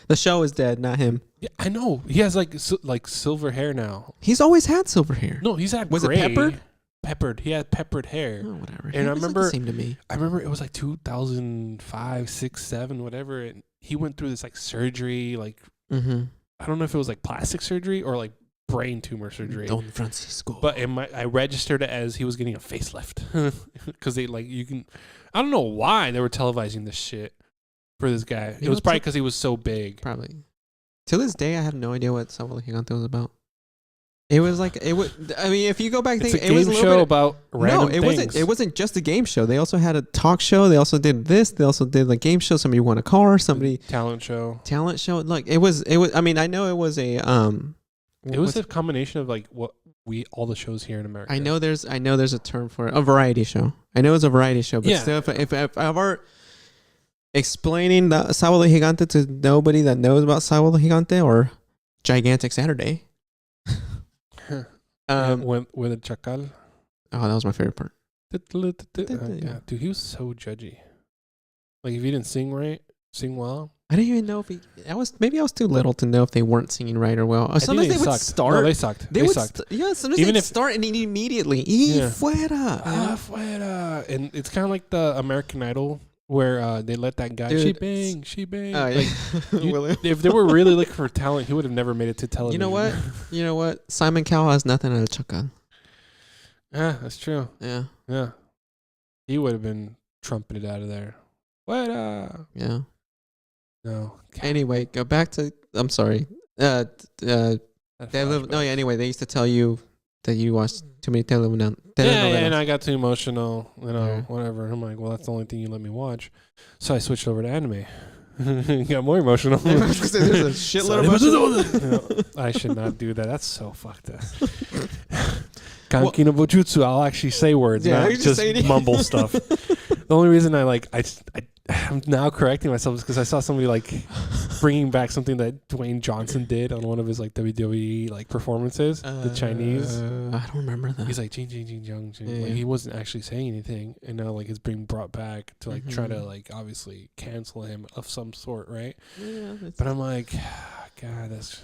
S2: The show is dead, not him.
S1: Yeah, I know. He has like silver hair now.
S2: He's always had silver hair.
S1: No, he's had
S2: Was
S1: gray.
S2: it peppered?
S1: Peppered. He had peppered hair.
S2: Oh, whatever.
S1: And I remember,
S2: seemed to me.
S1: I remember it was like 2005, 6, 7, whatever. And he went through this like surgery, like I don't know if it was like plastic surgery or like brain tumor surgery.
S2: Don Francisco.
S1: But I registered it as he was getting a facelift because they I don't know why they were televising this shit for this guy. It was probably because he was so big.
S2: Probably. To this day, I have no idea what Sábado Gigante was about. It was like I mean, if you go back,
S1: it's a game show about random things.
S2: It wasn't just a game show. They also had a talk show. They also did this. They also did like game show. Somebody won a car. Somebody
S1: talent show.
S2: Like it was. I mean, I know it was a
S1: It was a combination of like what all the shows here in America.
S2: I know there's a term for it. A variety show. I know it's a variety show, but still, if I were explaining the Sábado Gigante to nobody that knows about Sábado Gigante or Gigantic Saturday.
S1: With a chacal.
S2: Oh, that was my favorite part.
S1: Yeah, dude, he was so judgy. Like if he didn't sing well.
S2: I didn't even know if maybe I was too little to know if they weren't singing right or well. Sometimes they would start.
S1: No, they sucked. They sucked.
S2: Sometimes
S1: even
S2: they'd start and immediately fuera.
S1: Fuera. And it's kind of like the American Idol where they let that guy she bang.
S2: Oh, yeah.
S1: If they were really looking for talent, he would have never made it to television.
S2: You know what? Simon Cowell has nothing on a chacal.
S1: Yeah, that's true.
S2: Yeah.
S1: He would have been trumpeted out of there. Fuera.
S2: Yeah.
S1: No.
S2: Anyway, go back to. I'm sorry. Anyway, they used to tell you that you watched too many telenovelas.
S1: And I got too emotional. Whatever. I'm like, well, that's the only thing you let me watch. So I switched over to anime. Got more emotional.
S2: There's a shitload of emotion.
S1: I should not do that. That's so fucked up. Kanki no Bojutsu, I'll actually say words, not just mumble stuff. The only reason I'm now correcting myself is because I saw somebody like bringing back something that Dwayne Johnson did on one of his like WWE like performances. The Chinese.
S2: I don't remember that.
S1: He's like jing jing jing jing. Yeah. Like he wasn't actually saying anything, and now like it's being brought back to like try to like obviously cancel him of some sort, right?
S2: Yeah.
S1: But I'm like, God,
S2: that's.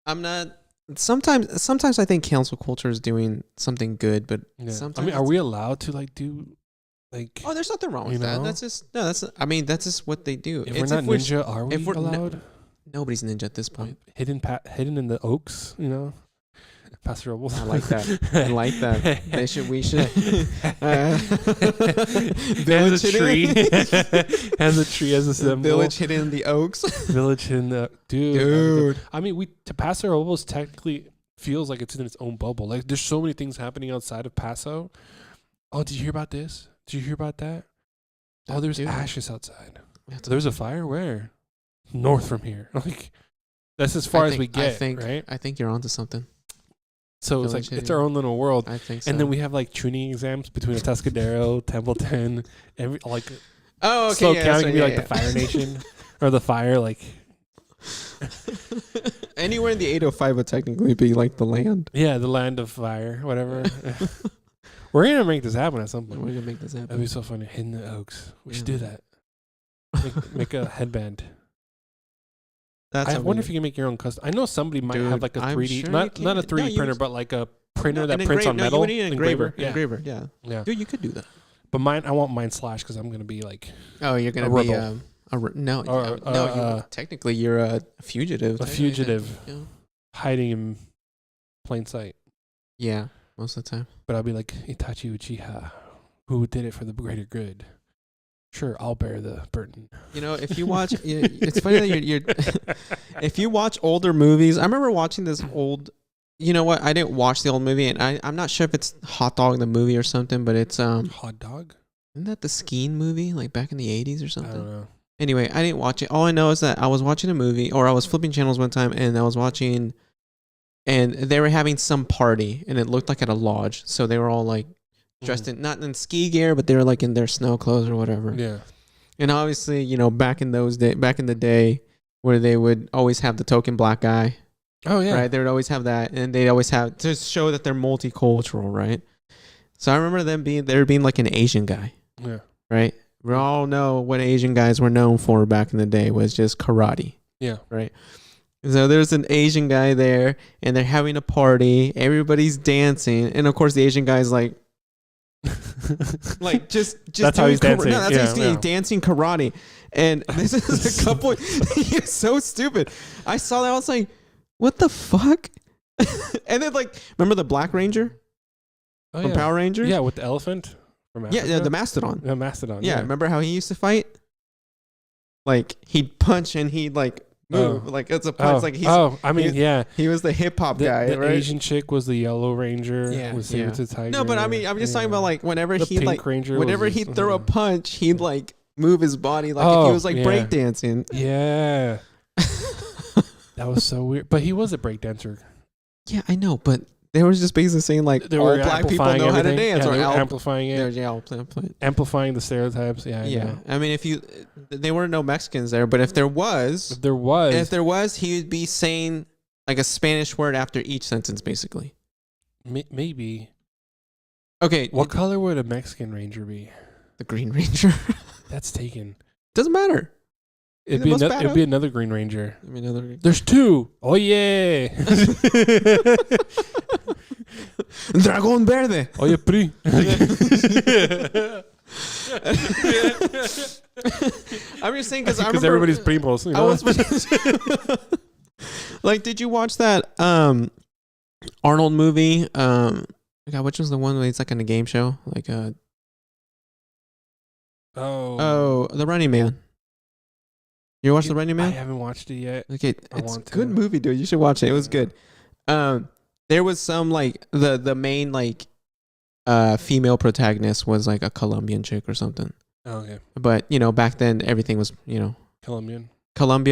S2: I'm not. Sometimes I think cancel culture is doing something good, but sometimes
S1: are we allowed to like do Like,
S2: Oh, there's nothing wrong with
S1: You
S2: that.
S1: know?
S2: That's just no. That's I mean that's just what they do.
S1: if we're not ninja, are we
S2: if we're
S1: allowed?
S2: nobody's ninja at this point.
S1: Hidden in the oaks, you know. Paso Robles.
S2: I like that. I like that. We should.
S1: Village tree. Has a tree as a symbol.
S2: Village hidden in the oaks.
S1: Village in the dude. I mean, Paso Robles technically feels like it's in its own bubble. Like there's so many things happening outside of Paso. Oh, did you hear about this? Did you hear about that? Oh, there's ashes outside. There's a fire where? North from here. Like that's as far as we get, right?
S2: I think you're onto something.
S1: So it's like it's our own little world.
S2: I think so.
S1: And then we have like tuning exams between Atascadero, Templeton, like
S2: okay,
S1: Slow County can be like
S2: the
S1: the Fire Nation or the fire like
S2: anywhere in the 805 would technically be like the land.
S1: Yeah, the land of fire, whatever. We're gonna make this happen at some point.
S2: We're gonna make this happen.
S1: That'd be so funny. Hidden the Oaks. We should do that. Make a headband. I wonder if you can make your own custom. I know somebody might have like a 3D, not a 3D printer, but like a printer that prints on metal.
S2: You would need an engraver.
S1: Yeah.
S2: Engraver, yeah. Dude, you could do that.
S1: But I want mine slash because I'm gonna be like.
S2: Oh, you're gonna be no. Technically, you're a fugitive.
S1: A fugitive, hiding in plain sight.
S2: Yeah, most of the time.
S1: But I'll be like Itachi Uchiha, who did it for the greater good. Sure, I'll bear the burden.
S2: You know, if you watch, it's funny that you're if you watch older movies. I remember watching this old. You know what? I didn't watch the old movie, and I'm not sure if it's Hot Dog the movie or something, but it's
S1: Hot Dog.
S2: Isn't that the skiing movie, like back in the 80s or something?
S1: I don't know.
S2: Anyway, I didn't watch it. All I know is that I was watching a movie, or I was flipping channels one time, and I was watching, and they were having some party, and it looked like at a lodge. So they were all like dressed in, not in ski gear, but they were like in their snow clothes or whatever.
S1: Yeah.
S2: And obviously, you know, back in the day, where they would always have the token black guy.
S1: Oh yeah.
S2: Right. They would always have that, and they'd always have to show that they're multicultural, right? So I remember there being like an Asian guy.
S1: Yeah.
S2: Right. We all know what Asian guys were known for back in the day was just karate.
S1: Yeah.
S2: Right. So there's an Asian guy there, and they're having a party. Everybody's dancing, and of course the Asian guy's like just
S1: that's how he's dancing.
S2: No, that's how he's dancing karate. And this is a couple. He's so stupid. I saw that. I was like, "What the fuck?" And then like, remember the Black Ranger from Power Rangers?
S1: Yeah, with the elephant from Africa?
S2: Yeah, the Mastodon.
S1: The Mastodon.
S2: Yeah, remember how he used to fight? Like he'd punch and he'd like move. Like it's a punch. Like he was the hip hop guy.
S1: The
S2: right?
S1: Asian chick was the Yellow Ranger. With Saber Tiger.
S2: No, but I mean, I'm just talking about like whenever
S1: the
S2: he
S1: Pink
S2: like
S1: Ranger
S2: whenever he'd throw a punch, he'd like move his body like if he was like breakdancing.
S1: Yeah. That was so weird. But he was a breakdancer.
S2: Yeah, I know, but they were just basically saying like all black people know how to dance, or
S1: amplifying it. Amplifying the stereotypes. Yeah.
S2: I mean, there were no Mexicans there, but if there was, he would be saying like a Spanish word after each sentence, basically.
S1: Maybe.
S2: Okay.
S1: What color would a Mexican Ranger be?
S2: The Green Ranger.
S1: That's taken.
S2: Doesn't matter.
S1: It'd be another Green Ranger. There's two. Oh yeah.
S2: Dragón Verde.
S1: Oye, Pri.
S2: I'm just saying because
S1: everybody's primos. You know?
S2: Like, did you watch that Arnold movie? God, which was the one where it's like in a game show? Like The Running Man. You watched The Running Man?
S1: I haven't watched it yet.
S2: Okay, it's a good movie, dude. You should watch it. It was good. There was some like the main like female protagonist was like a Colombian chick or something.
S1: Oh, okay.
S2: But you know, back then everything was Colombian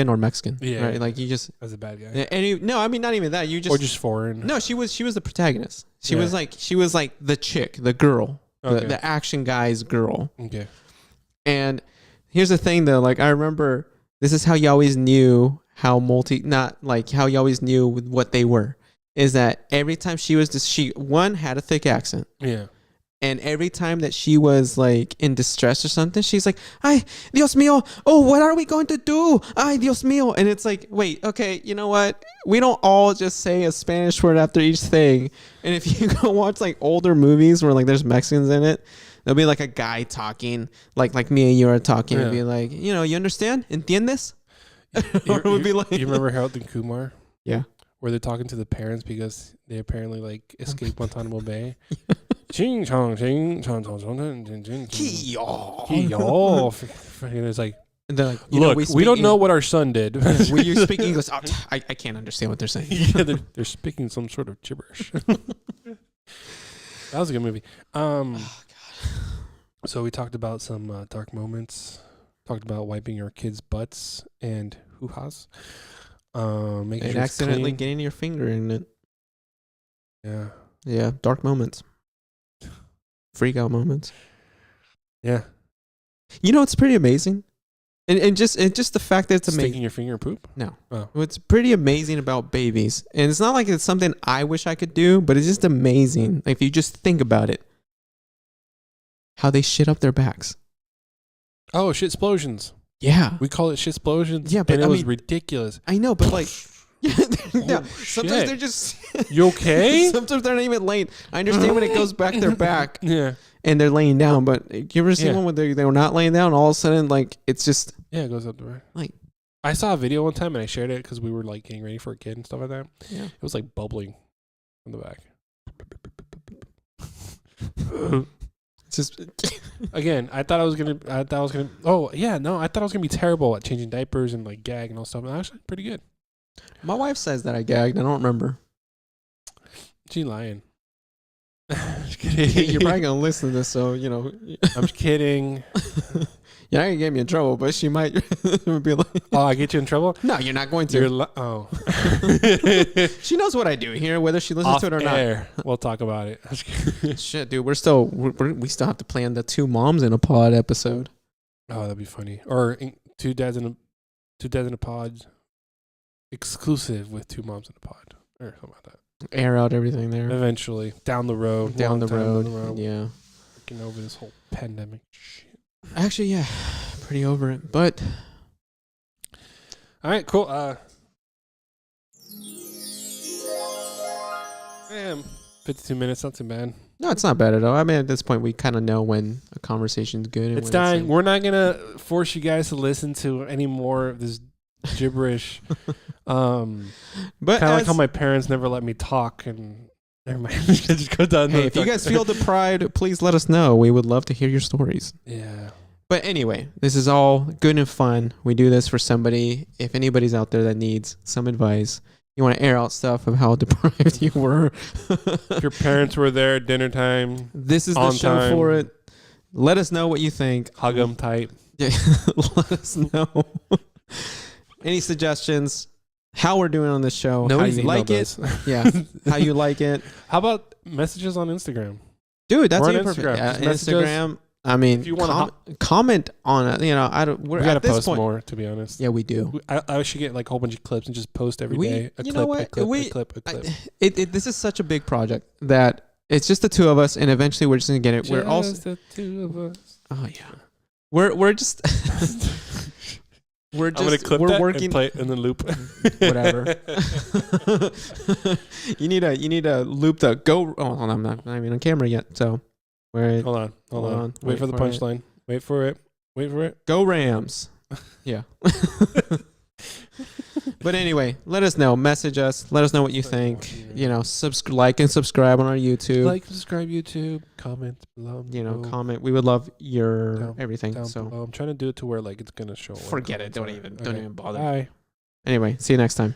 S2: or Mexican. Yeah. Right. Like you just
S1: as a bad guy.
S2: No, I mean not even that. You just
S1: or just foreign.
S2: No, she was the protagonist. She was like the chick, the girl, the action guy's girl.
S1: Okay.
S2: And here's the thing though, like I remember. This is how you always knew how you always knew what they were. Is that every time she had a thick accent.
S1: Yeah.
S2: And every time that she was like in distress or something, she's like, "Ay, Dios mío! Oh, what are we going to do? Ay, Dios mío!" And it's like, wait, okay, you know what? We don't all just say a Spanish word after each thing. And if you go watch like older movies where like there's Mexicans in it, There'll be like a guy talking, like me and you are talking, and
S1: Yeah.
S2: be like, you know, you understand? ¿Entiendes?
S1: You,
S2: Or it would be like,
S1: you remember Harold and Kumar?
S2: Yeah.
S1: Where they're talking to the parents because they apparently like escaped Guantanamo Bay. Ching chong ching chong chong chong chong ching ching ching.
S2: Ki-yaw.
S1: And it's like,
S2: And they're like,
S1: look, we don't know what our son did.
S2: Will you speak English? Oh, I can't understand what they're saying.
S1: Yeah, they're speaking some sort of gibberish. That was a good movie.
S2: Oh, God.
S1: So we talked about some dark moments. Talked about wiping your kids' butts and hoo-has. Making
S2: And
S1: sure it's
S2: accidentally
S1: clean.
S2: getting your finger in it.
S1: Yeah.
S2: Yeah, dark moments. Freak out moments.
S1: Yeah.
S2: You know, it's pretty amazing. And just the fact that it's amazing.
S1: Sticking your finger in poop?
S2: No.
S1: Oh.
S2: What's pretty amazing about babies, and it's not like it's something I wish I could do, but it's just amazing. Like, if you just think about it, how they shit up their backs.
S1: Oh, shit explosions.
S2: Yeah.
S1: We call it shit explosions.
S2: Yeah, but
S1: and it
S2: I
S1: was
S2: mean-
S1: ridiculous.
S2: I know, but like, yeah,
S1: Oh,
S2: sometimes
S1: shit.
S2: they're just,
S1: You okay?
S2: sometimes they're not even laying. I understand when it goes back their back
S1: Yeah.
S2: and they're laying down, but you ever see
S1: Yeah.
S2: one where they were not laying down, all of a sudden, like, it's just,
S1: Yeah, it goes up the back.
S2: Like-
S1: I saw a video one time and I shared it because we were like getting ready for a kid and stuff like that.
S2: yeah.
S1: It was like bubbling from the back.
S2: It's just,
S1: Again, I thought I was gonna. Oh yeah, no, I thought I was gonna be terrible at changing diapers and like gag and all stuff. But actually, pretty good.
S2: my wife says that I gagged. I don't remember.
S1: She lying. Just kidding.
S2: You're probably going to listen to this, so, you know.
S1: I'm just kidding.
S2: Yeah, I can get me in trouble, but she might be like,
S1: Oh, I get you in trouble.
S2: no, you're not going
S1: You're
S2: to.
S1: oh.
S2: She knows what I do here, whether she listens
S1: Off
S2: to it or
S1: air. We'll talk about it. I'm just kidding.
S2: not. Shit, dude, we still have to plan the 2 moms in a pod episode.
S1: Oh, that'd be funny. Or two dads in a pod, exclusive with 2 moms in a pod, or something like that.
S2: Air out everything there.
S1: Eventually, down the road,
S2: Down the
S1: long time
S2: road. Yeah.
S1: Looking over this whole pandemic shit.
S2: Actually, yeah, pretty over it. But
S1: All right, cool. Damn, 52 minutes, not too bad.
S2: no, it's not bad at all. I mean, at this point, we kind of know when a conversation's good. And
S1: It's
S2: when
S1: dying.
S2: like-
S1: We're not gonna force you guys to listen to any more of this gibberish.
S2: but
S1: Kind of like
S2: as-
S1: how my parents never let me talk, and never mind. Just go down.
S2: hey, if you guys feel deprived, please let us know. We would love to hear your stories.
S1: yeah,
S2: But anyway, this is all good and fun. We do this for somebody. If anybody's out there that needs some advice, you want to air out stuff of how deprived you were.
S1: if your parents were there at dinner time,
S2: This is the
S1: on
S2: show
S1: time.
S2: for it. Let us know what you think.
S1: hug them tight.
S2: Yeah, let us know. Any suggestions? How we're doing on this show?
S1: Nobody's
S2: how you like
S1: emailed
S2: it?
S1: us.
S2: Yeah, how you like it,
S1: How about messages on Instagram?
S2: dude? That's
S1: We're on
S2: even perfect.
S1: Instagram.
S2: Yeah,
S1: Just message us.
S2: Instagram. I mean,
S1: If you wanna
S2: comment on it. You know, I don't. We're
S1: We gotta
S2: at this
S1: post
S2: point.
S1: more, to be honest.
S2: Yeah, we do.
S1: I should get like a whole bunch of clips and just post every
S2: We-
S1: day.
S2: you
S1: clip,
S2: know what?
S1: a clip,
S2: We-
S1: a clip, a clip.
S2: This is such a big project that it's just the 2 of us, and eventually we're just gonna get it. We're also.
S1: Just the 2 of us.
S2: Oh yeah. We're just. We're
S1: I'm gonna
S2: just.
S1: clip
S2: We're
S1: that
S2: working.
S1: and play it in the loop.
S2: Whatever. you need a loop the go. Oh, hold on, I'm not even on camera yet. So, where
S1: Hold on.
S2: Hold on.
S1: Wait for the
S2: for it.
S1: punchline. Wait for it. Wait for it.
S2: go Rams. Yeah. But anyway, let us know. Message us. Let us know what you think. You know, like and subscribe on our YouTube.
S1: Like, subscribe, YouTube, comment below.
S2: You know, comment. We would love your
S1: Down-
S2: everything.
S1: down
S2: So
S1: below. I'm trying to do it to where like it's gonna show. all the
S2: forget it.
S1: comments.
S2: Don't
S1: Alright.
S2: even
S1: Okay.
S2: bother.
S1: Bye.
S2: Anyway, see you next time.